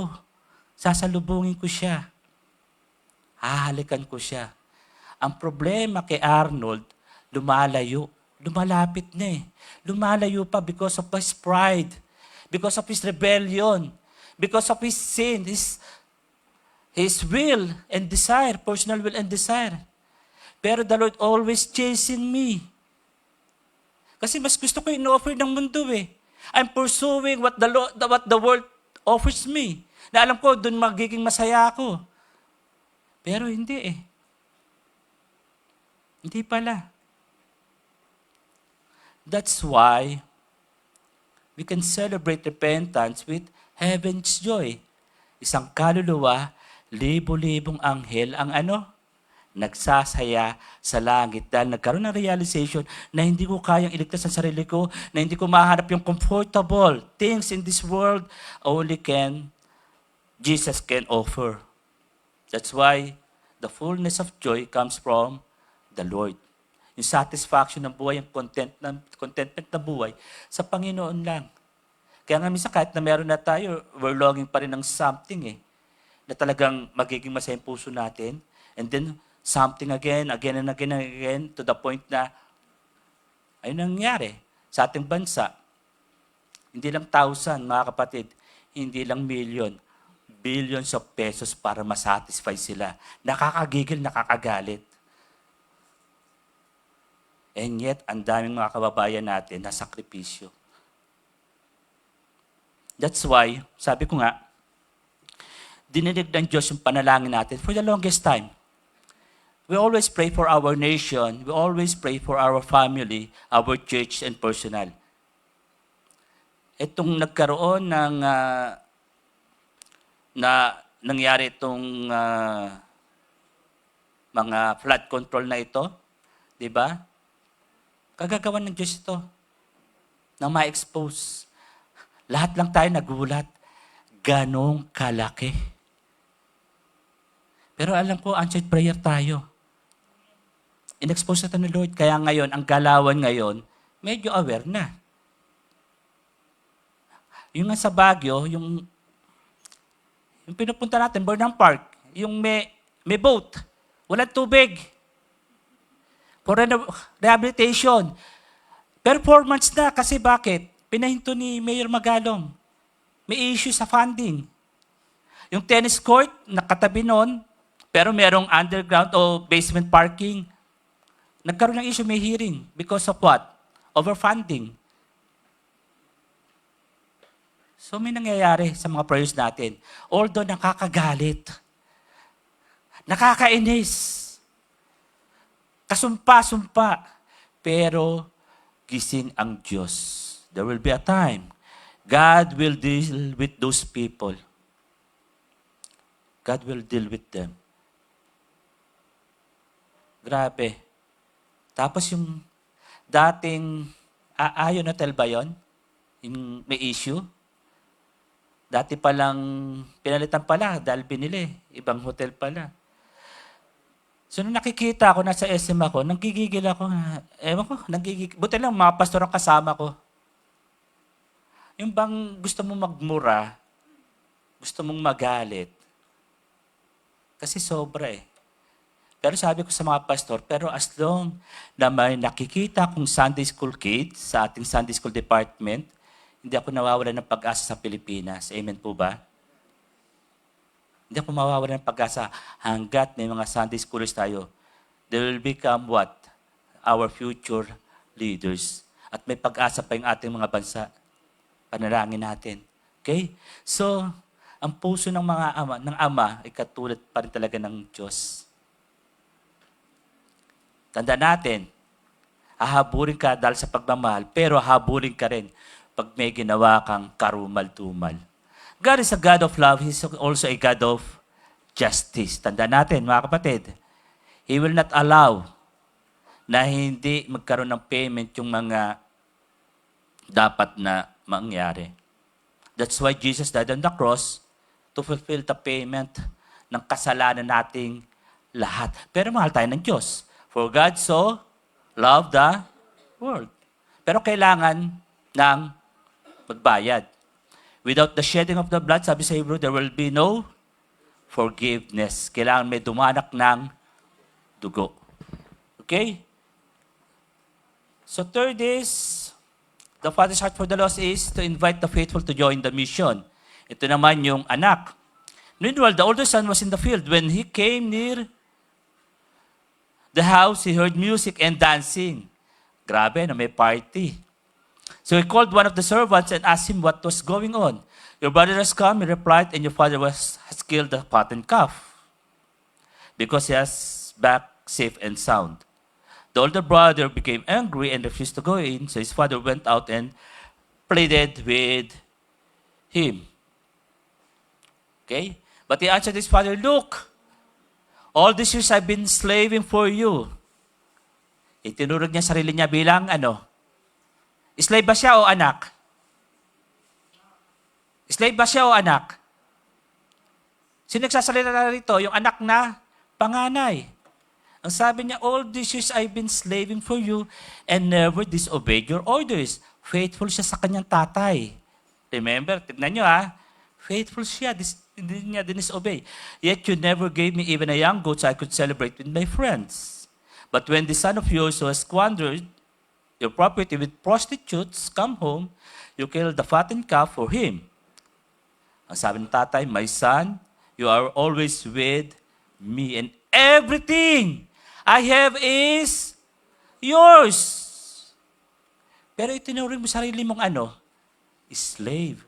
Sasalubungin ko siya. Hahalikan ko siya. Ang problema kay Arnold, lumalayo. Lumalapit na eh. Lumalayo pa because of his pride. Because of his rebellion. Because of his sin. His will and desire. Personal will and desire. Pero the Lord always chasing me. Kasi mas gusto ko in-offer ng mundo eh. I'm pursuing what the world offers me. Na alam ko, doon magiging masaya ako. Pero hindi eh. Hindi pala. That's why we can celebrate repentance with heaven's joy. Isang kaluluwa, libo-libong anghel ang nagsasaya sa langit dahil nagkaroon ng realization na hindi ko kayang iligtas ang sarili ko, na hindi ko mahanap yung comfortable things in this world, only Jesus can offer. That's why the fullness of joy comes from the Lord. Yung satisfaction ng buhay, yung contentment na buhay, sa Panginoon lang. Kaya nga minsan kahit na meron na tayo, we're longing pa rin ng something na talagang magiging masaya yung puso natin. And then, something again and again, to the point na, ayun nangyari sa ating bansa. Hindi lang 1,000, mga kapatid. hindi lang million, billions of pesos para masatisfy sila. Nakakagigil, nakakagalit. And yet, ang daming mga kababayan natin na sakripisyo. That's why, sabi ko nga, dininig ng Diyos yung panalangin natin for the longest time. We always pray for our nation. We always pray for our family, our church, and personal. Itong nagkaroon ng nangyari itong mga flood control na ito, di ba? Kagagawan ng Diyos ito na ma-expose. Lahat lang tayo nagulat. Ganong kalaki. Pero alam ko, answered prayer tayo. In-expose natin ni Lord. Kaya ngayon, ang galawan ngayon, medyo aware na. Yung nga sa Baguio, yung pinupunta natin, Burnham Park, yung may boat, walang tubig. For rehabilitation. Performance na, kasi bakit? Pinahinto ni Mayor Magalong. May issue sa funding. Yung tennis court, nakatabi noon, pero merong underground o basement parking. Nagkaroon ng issue, may hearing. Because of what? Overfunding. So may nangyayari sa mga prayers natin. Although nakakagalit, nakakainis, kasumpa-sumpa, pero gising ang Diyos. There will be a time God will deal with those people. God will deal with them. Grabe. Tapos yung dating, Ayon Hotel ba yun? Yung may issue? Dati palang pinalitan pala dahil binili. Ibang hotel pala. So nung nakikita ko, nasa SM ako, nanggigigil ako. Ewan ko, nanggigigil. Buti lang, mga pastor ang kasama ko. Yung bang gusto mong magmura, gusto mong magalit. Kasi sobra eh. Pero sabi ko sa mga pastor, pero as long na may nakikita kong Sunday school kids sa ating Sunday school department, hindi ako nawawalan ng pag-asa sa Pilipinas. Amen po ba? Hindi ako mawawalan ng pag-asa hanggat may mga Sunday schoolers tayo. They will become what? Our future leaders. At may pag-asa pa yung ating mga bansa. Panalangin natin. Okay? So, ang puso ng mga ama ay katulad pa rin talaga ng Diyos. Tanda natin, hahabulin ka dahil sa pagmamahal, pero hahabulin ka rin pag may ginawa kang karumal-tumal. God is a God of love. He's also a God of justice. Tanda natin, mga kapatid, He will not allow na hindi magkaroon ng payment yung mga dapat na mangyari. That's why Jesus died on the cross to fulfill the payment ng kasalanan nating lahat. Pero mahal tayo ng Diyos. For God so loved the world. Pero kailangan ng magbayad. Without the shedding of the blood, sabi sa Hebrew, there will be no forgiveness. Kailangan may dumanak ng dugo. Okay? So third is, the Father's heart for the lost is to invite the faithful to join the mission. Ito naman yung anak. Meanwhile, the older son was in the field. When he came near the house, he heard music and dancing. Grabe, na may party. So he called one of the servants and asked him what was going on. Your brother has come, he replied, and your father has killed the fattened calf because he has back safe and sound. The older brother became angry and refused to go in, so his father went out and pleaded with him. Okay? But he answered his father, "Look, all these years I've been slaving for you." Itinurog niya sarili niya bilang slave ba siya o anak? Slave ba siya o anak? Sino nagsasalita na rito? Yung anak na panganay. Ang sabi niya, all these years I've been slaving for you and never disobeyed your orders. Faithful siya sa kanyang tatay. Remember, tignan niyo faithful siya, hindi niya disobey. Yet you never gave me even a young goat so I could celebrate with my friends. But when the son of yours who has squandered your property with prostitutes come home, you killed the fattened calf for him. Ang sabi ng tatay, "My son, you are always with me and everything I have is yours." Pero itinuring mo sarili mong slave.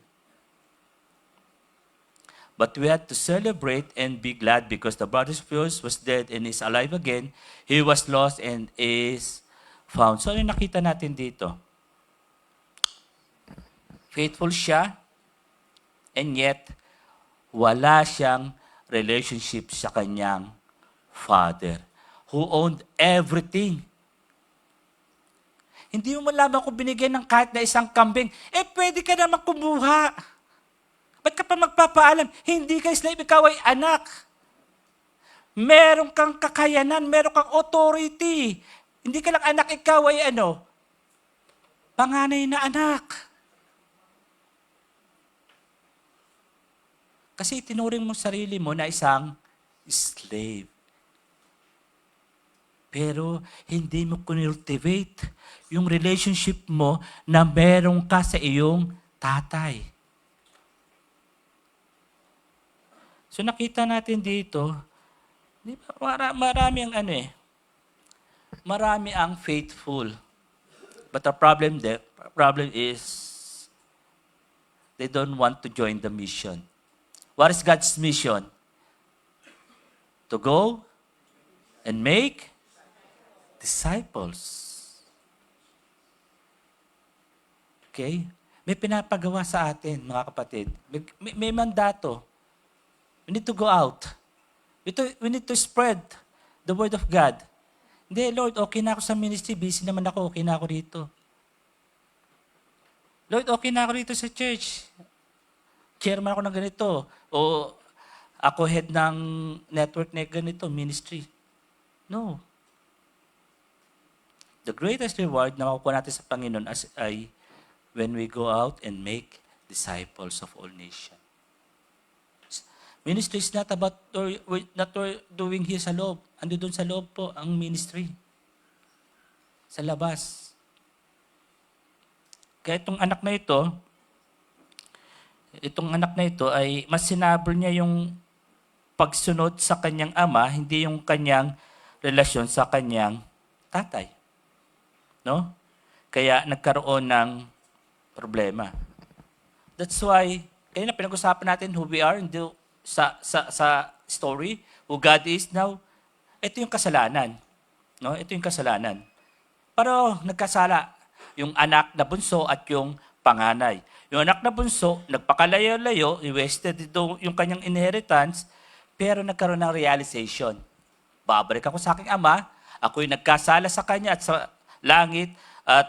But we had to celebrate and be glad because the brother of yours was dead and is alive again. He was lost and is found. So, ano nakita natin dito? Faithful siya, and yet, wala siyang relationship sa kanyang father who owned everything. Hindi mo malaman kung binigyan ng kahit na isang kambing, pwede ka naman kumuha. Ba't ka pa magpapaalam? Hindi ka slave, ikaw ay anak. Meron kang kakayanan, meron kang authority. Hindi ka lang anak, ikaw ay panganay na anak. Kasi tinuring mo sarili mo na isang slave. Pero hindi mo cultivate yung relationship mo na meron ka sa iyong tatay. So nakita natin dito, di ba, marami ang marami ang faithful. But the problem is they don't want to join the mission. What is God's mission? To go and make disciples. Okay? May pinapagawa sa atin, mga kapatid. May mandato. We need to go out. We need to spread the word of God. Hindi, Lord, okay na ako sa ministry. Busy naman ako. Okay na ako rito. Lord, okay na ako rito sa church. Chairman ako ng ganito. O ako head ng network na ganito, ministry. No. The greatest reward na makukuha natin sa Panginoon ay when we go out and make disciples of all nations. Ministry is not about doing here sa loob. Ando doon sa loob po ang ministry. Sa labas. Kaya itong anak na ito ay mas sinabol niya yung pagsunod sa kanyang ama, hindi yung kanyang relasyon sa kanyang tatay. No? Kaya nagkaroon ng problema. That's why, kaya na pinag-usapan natin who we are sa story, who God is now. Ito yung kasalanan. No? Ito yung kasalanan. Pero nagkasala yung anak na bunso at yung panganay. Yung anak na bunso, nagpakalayo-layo, wasted yung kanyang inheritance, pero nagkaroon ng realization. Babalik ako sa aking ama, ako'y nagkasala sa kanya at sa langit at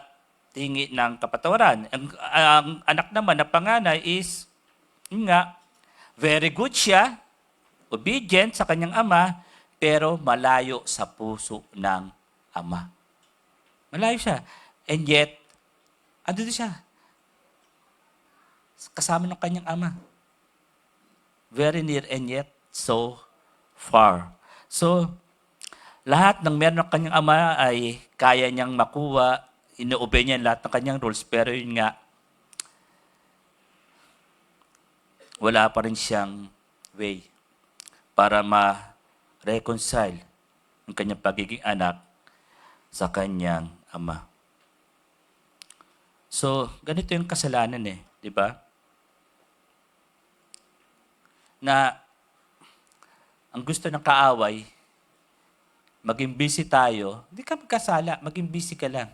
hingi ng kapatawaran. Ang anak naman na panganay is, very good siya, obedient sa kanyang ama, pero malayo sa puso ng ama. Malayo siya. And yet, andito siya. Kasama ng kanyang ama. Very near and yet so far. So, lahat ng meron ng kanyang ama ay kaya niyang makuha, ino-obey niya lahat ng kanyang rules, pero yun nga, wala pa rin siyang way para ma-reconcile ang kanyang pagiging anak sa kanyang ama. So, ganito yung kasalanan di ba? Na ang gusto ng kaaway, maging busy tayo, hindi ka magkasala, maging busy ka lang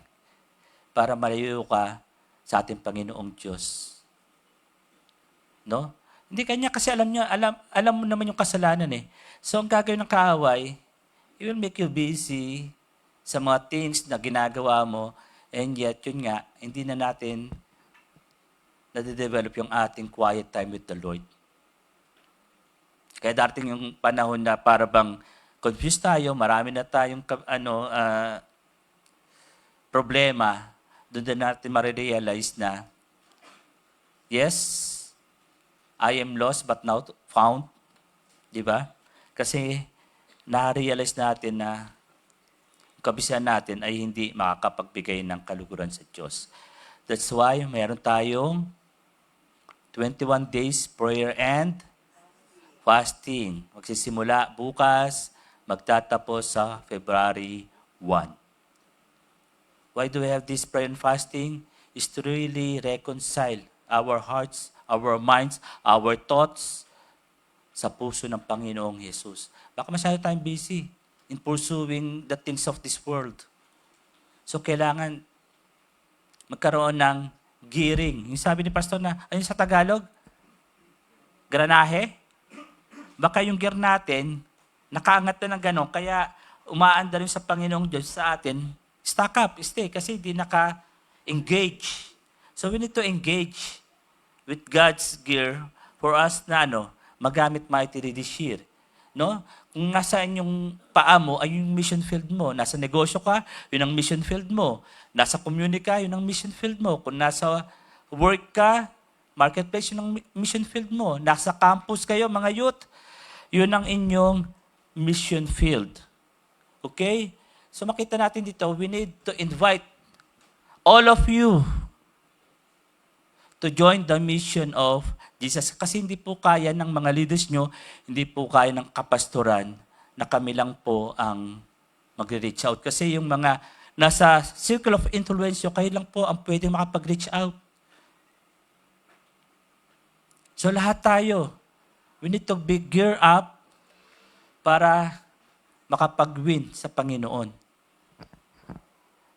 para malayo ka sa ating Panginoong Diyos. No? Hindi kanya kasi alam mo naman yung kasalanan So ang gagawin ng kaaway, it will make you busy sa mga things na ginagawa mo, and yet yun nga, hindi na natin nade-develop yung ating quiet time with the Lord. Kaya darating yung panahon na para bang confused tayo, marami na tayong problema, doon na natin marirealize na, yes, I am lost but now found. Di ba? Kasi na-realize natin na kabisihan natin ay hindi makakapagbigay ng kaluguran sa Diyos. That's why meron tayong 21 days prayer and fasting. Magsisimula bukas, magtatapos sa February 1. Why do we have this prayer and fasting? Is to really reconcile our hearts, our minds, our thoughts sa puso ng Panginoong Jesus. Baka masyado tayong busy in pursuing the things of this world. So kailangan magkaroon ng gearing. Yung sabi ni Pastor na, ayun sa Tagalog? Granahe? Baka yung gear natin, nakaangat na ng gano'n, kaya umaanda rin sa Panginoong Diyos sa atin, stack up, stay, kasi di naka-engage. So we need to engage with God's gear for us na magamit mightily this year. No? Kung nasaan yung paa mo, ay yung mission field mo. Nasa negosyo ka, yun ang mission field mo. Nasa community ka, yun ang mission field mo. Kung nasa work ka, marketplace, yun ang mission field mo. Nasa campus kayo, mga youth, yun ang inyong mission field. Okay? So makita natin dito, we need to invite all of you to join the mission of Jesus. Kasi hindi po kaya ng mga leaders nyo, hindi po kaya ng kapastoran na kami lang po ang mag-reach out. Kasi yung mga nasa circle of influence nyo, kayo lang po ang pwedeng makapag-reach out. So lahat tayo, we need to be gear up para makapag-win sa Panginoon.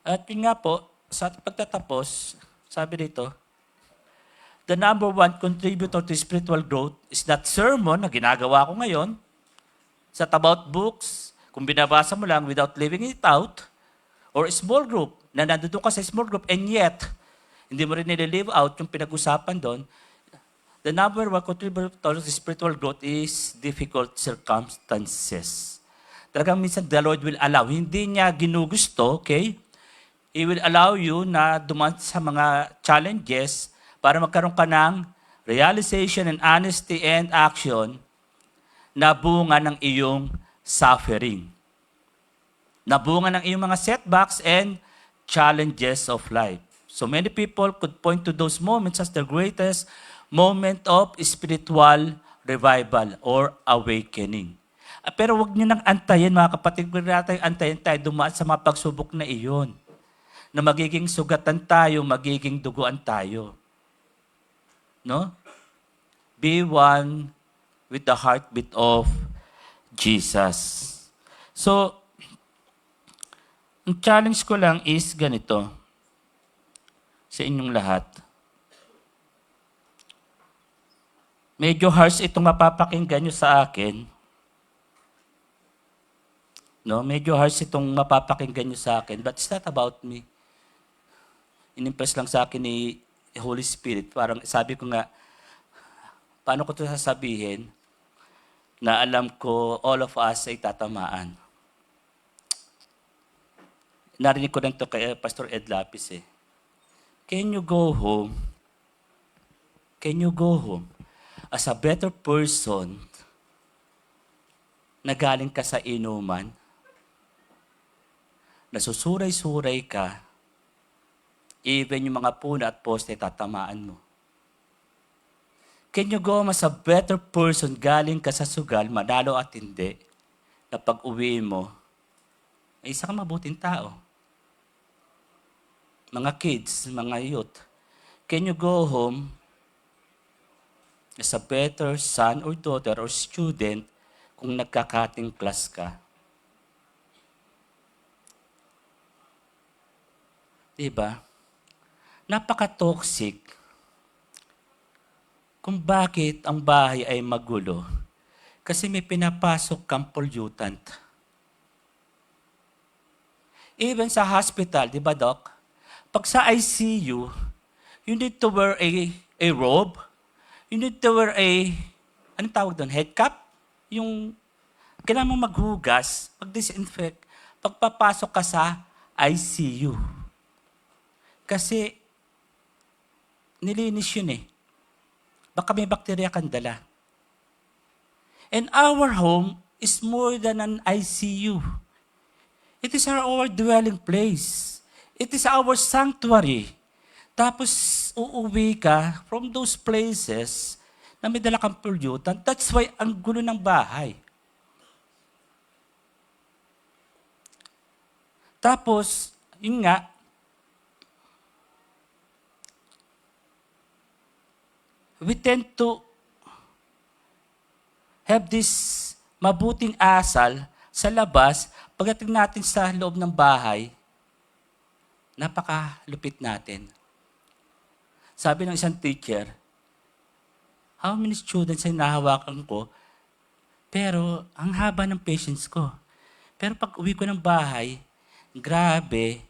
At yun nga po, sa pagtatapos, sabi dito, the number one contributor to spiritual growth is not sermon na ginagawa ko ngayon, sa about books, kung binabasa mo lang without living it out, or a small group, na nandun ka sa small group, and yet, hindi mo rin nililive out yung pinag-usapan doon, the number one contributor to spiritual growth is difficult circumstances. Talagang minsan the Lord will allow. Hindi niya ginugusto, okay? He will allow you na dumaan sa mga challenges para magkaroon ka ng realization and honesty and action na bunga ng iyong suffering. Na bunga ng iyong mga setbacks and challenges of life. So many people could point to those moments as the greatest moment of spiritual revival or awakening. Pero wag niyo nang antayin, mga kapatid, wag natin antayin tayo dumaan sa mga pagsubok na iyon. Na magiging sugatan tayo, magiging duguan tayo. No? Be one with the heartbeat of Jesus. So, ang challenge ko lang is ganito sa inyong lahat. Medyo harsh itong mapapakinggan nyo sa akin. No? Medyo harsh itong mapapakinggan nyo sa akin, but it's not about me. Inimpress lang sa akin ni Holy Spirit. Parang sabi ko nga, paano ko ito sasabihin na alam ko all of us ay tatamaan. Narinig ko lang ito kay Pastor Ed Lapis eh. Can you go home? Can you go home as a better person na galing ka sa inuman? Nasusuray-suray ka, even yung mga puno at poste tatamaan mo. Can you go as a better person galing ka sa sugal, manalo at hindi, na pag-uwi mo, ay isa kang mabuting tao. Mga kids, mga youth, can you go home as a better son or daughter or student kung nagkakating class ka? Diba? Napaka-toxic kung bakit ang bahay ay magulo. Kasi may pinapasok kang pollutant. Even sa hospital, di ba, Doc? Pag sa ICU, you need to wear a robe. You need to wear anong tawag doon? Head cap? Yung kailangan mo maghugas, mag-disinfect, pagpapasok ka sa ICU. Kasi nilinis yun eh. Baka may bakterya kang dala. And our home is more than an ICU. It is our dwelling place. It is our sanctuary. Tapos uuwi ka from those places na may dala kang pollutant. That's why ang gulo ng bahay. Tapos, yun nga, we tend to have this mabuting asal sa labas. Pagdating natin sa loob ng bahay, napakalupit natin. Sabi ng isang teacher, how many students ay nahawakan ko, pero ang haba ng patience ko. Pero pag uwi ko ng bahay, grabe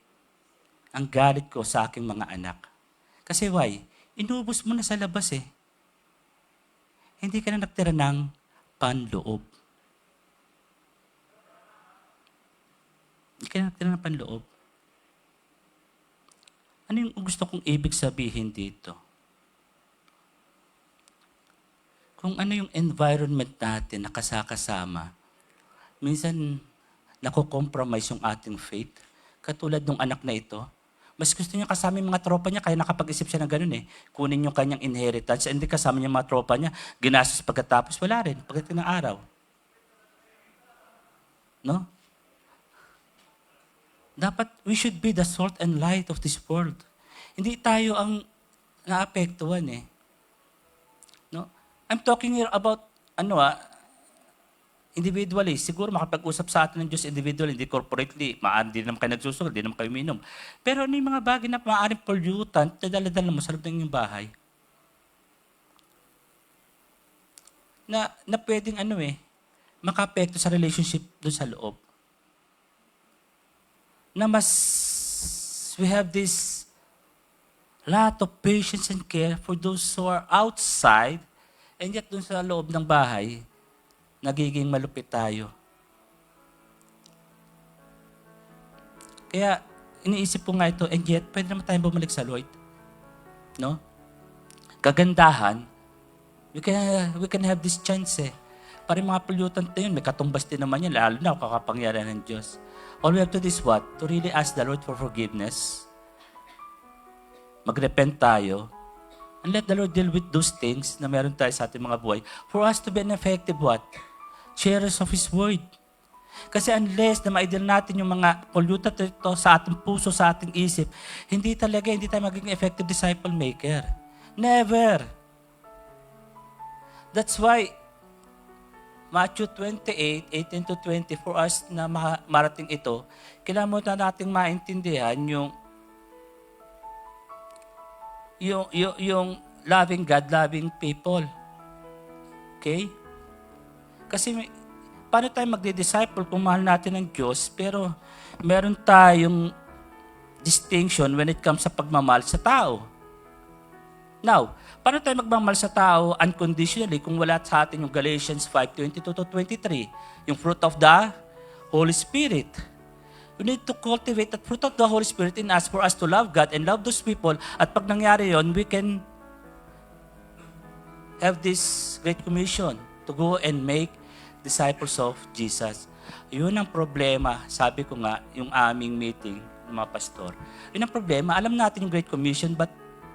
ang galit ko sa aking mga anak. Kasi why? Inubos mo na sa labas eh. Hindi ka na nagtira ng panloob. Hindi ka na nagtira ng panloob. Ano yung gusto kong ibig sabihin dito? Kung ano yung environment natin na kasakasama, minsan nako-compromise yung ating faith. Katulad ng anak na ito, mas gusto niya kasama yung mga tropa niya, kaya nakapag-isip siya ng ganun eh. Kunin yung kanyang inheritance, hindi kasama niya yung mga tropa niya. Ginastos pagkatapos, wala rin, pagdating ng araw. No? Dapat, we should be the salt and light of this world. Hindi tayo ang naapektuhan eh. No? I'm talking here about, individually. Siguro makapag-usap sa atin ng Diyos individually, hindi corporately. Hindi naman kayo nagsusugal, hindi naman kayo uminom. Pero ano yung mga bagay na maaaring pollutant na dala-dala mo sa loob ng inyong bahay? Na pwedeng maka-apekto sa relationship doon sa loob. Na we have this lot of patience and care for those who are outside, and yet doon sa loob ng bahay, nagiging malupit tayo. Kaya, iniisip ko nga ito, and yet, pwede naman tayong bumalik sa Lord. No? Kagandahan, we can have this chance eh. Para yung mga pollutant na yun, may katumbas din naman yan, lalo na kakapangyarihan ng Diyos. All we have to do is what? To really ask the Lord for forgiveness. Mag-repent tayo. And let the Lord deal with those things na meron tayo sa ating mga buhay for us to be an effective what? Sharers of His Word. Kasi unless na ma-deal natin yung mga pollutant ito sa ating puso, sa ating isip, hindi tayo magiging effective disciple maker. Never. That's why Matthew 28, 18 to 20, for us na marating ito, kailangan mo na nating maintindihan yung loving God, loving people. Okay? Kasi paano tayo magdi-disciple kung mahal natin ng Diyos, pero meron tayong distinction when it comes sa pagmamahal sa tao. Now, paano tayo magmamahal sa tao unconditionally kung wala sa atin yung Galatians 5:22 to 23, yung fruit of the Holy Spirit? We need to cultivate that fruit of the Holy Spirit in us for us to love God and love those people. At pag nangyari yon, we can have this great commission to go and make disciples of Jesus. Yun ang problema, sabi ko nga, yung aming meeting ng mga pastor. Yun ang problema, alam natin yung Great Commission, but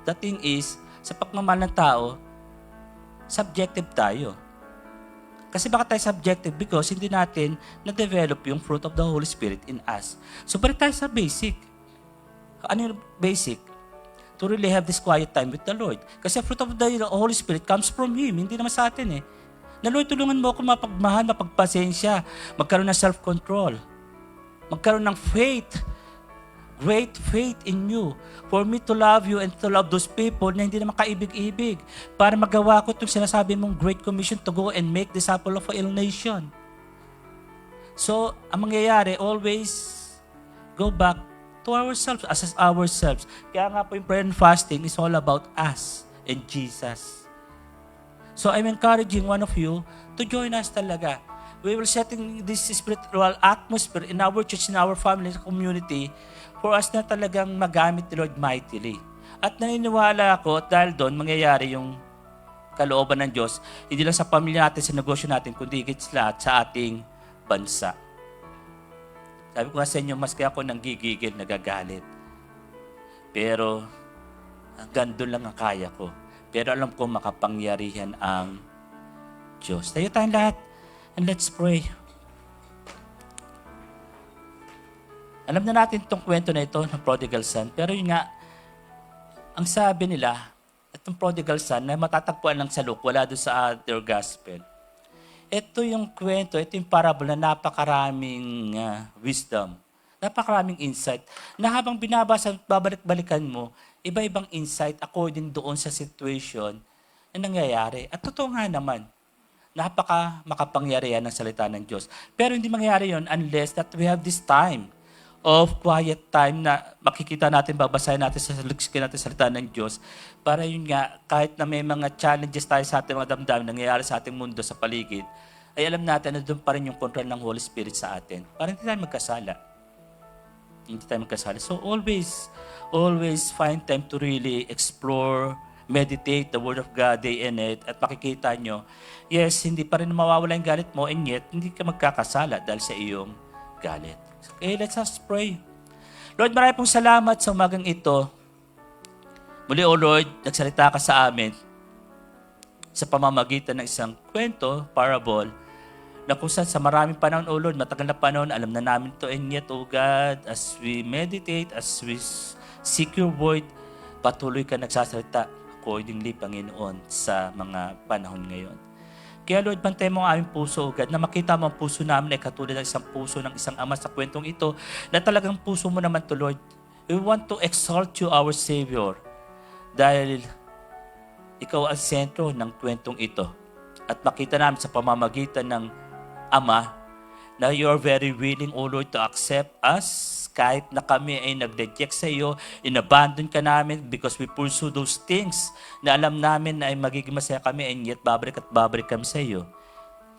the thing is, sa pagmamahal ng tao, subjective tayo. Kasi baka tayo subjective because hindi natin na-develop yung fruit of the Holy Spirit in us. So, balik tayo sa basic. Ano yung basic? To really have this quiet time with the Lord. Kasi fruit of the Holy Spirit comes from Him, hindi naman sa atin eh. Na Lord, tulungan mo ako mapagmahal, mapagpasensya, magkaroon ng self-control, magkaroon ng faith, great faith in you, for me to love you and to love those people na hindi naman kaibig-ibig, para magawa ko itong sinasabi mong Great Commission to go and make disciple of all nation. So, ang mangyayari, always go back to ourselves, assess ourselves. Kaya nga po yung prayer and fasting is all about us and Jesus. So, I'm encouraging one of you to join us talaga. We will setting this spiritual atmosphere in our church, in our family, community, for us na talagang magamit ni Lord mightily. At naniniwala ako, dahil doon, mangyayari yung kalooban ng Diyos, hindi lang sa pamilya natin, sa negosyo natin, kundi higit lahat sa ating bansa. Sabi ko nga sa inyo, mas kaya ako nanggigigil, nagagalit. Pero, hanggang doon lang ang kaya ko. Pero alam ko makapangyarihan ang Diyos. Tayo tayong lahat and let's pray. Alam na natin itong kwento na ito ng prodigal son. Pero yun nga, ang sabi nila, itong prodigal son na matatagpuan lang sa Luke, wala doon sa other gospel. Ito yung kwento, ito yung parable na napakaraming wisdom, napakaraming insight, na habang binabasa at babalik-balikan mo, iba-ibang insight according doon sa situation na nangyayari. At totoo nga naman, makapangyarihan ng salita ng Diyos. Pero hindi mangyayari yon unless that we have this time of quiet time na makikita natin, babasahin natin sa liksikin natin salita ng Diyos para yun nga, kahit na may mga challenges tayo sa ating mga damdamin nangyayari sa ating mundo sa paligid, ay alam natin na doon pa rin yung control ng Holy Spirit sa atin. Para hindi tayo magkasala. Hindi tayo magkasala. So always find time to really explore, meditate the Word of God day and night at makikita nyo, yes, hindi pa rin mawawala yung galit mo and yet, hindi ka magkakasala dahil sa iyong galit. Okay, let's us pray. Lord, maraming pong salamat sa umagang ito. Muli, O Lord, nagsalita ka sa amin sa pamamagitan ng isang kwento, parable, na kung saan sa maraming panahon, O Lord, matagal na panahon, alam na namin to and yet, O God, as we meditate, as we seek your word, patuloy ka nagsasalita accordingly, Panginoon, sa mga panahon ngayon. Kaya Lord, bantay mo ang aming puso, O God, na makita mo ang puso namin ay katulad ng isang puso ng isang ama sa kwentong ito, na talagang puso mo naman to, Lord. We want to exalt you, our Savior, dahil ikaw ang sentro ng kwentong ito. At makita namin sa pamamagitan ng Ama na you are very willing, O Lord, to accept us kahit na kami ay nag-reject sa iyo, inabandon ka namin because we pursue those things na alam namin na ay magiging masaya kami and yet babalik kami sa iyo.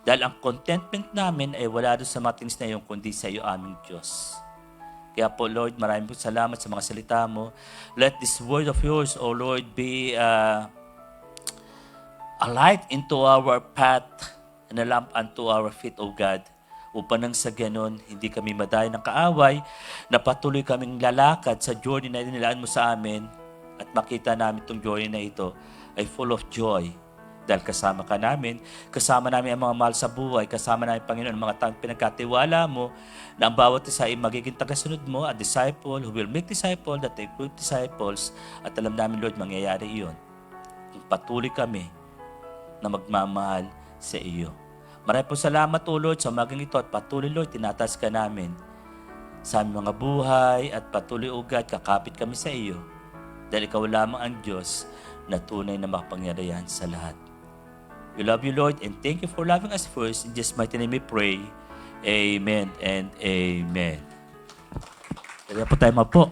Dahil ang contentment namin ay wala doon sa mga things na iyon kundi sa iyo aming Diyos. Kaya po Lord, maraming po salamat sa mga salita mo. Let this word of yours, O Lord, be a light into our path and a lamp unto our feet, O God. Upang nang sa ganon, hindi kami madayo ng kaaway, na patuloy kaming lalakad sa journey na inilaan mo sa amin at makita namin itong journey na ito ay full of joy. Dahil kasama ka namin, kasama namin ang mga mahal sa buhay, kasama namin, Panginoon, ang mga taong pinagkatiwala mo na ang bawat isa ay magiging tagasunod mo, a disciple who will make disciple that they equip disciples. At alam namin, Lord, mangyayari iyon. Patuloy kami na magmamahal sa iyo. Maraming po salamat, O Lord, sa umagang ito at patuloy, Lord, tinatas ka namin sa aming mga buhay at patuloy, O God, kakapit kami sa iyo dahil ikaw lamang ang Diyos na tunay na makapangyarihan sa lahat. We love you, Lord, and thank you for loving us first. In Jesus' mighty name we pray. Amen and amen. Kaya po tayo mapo.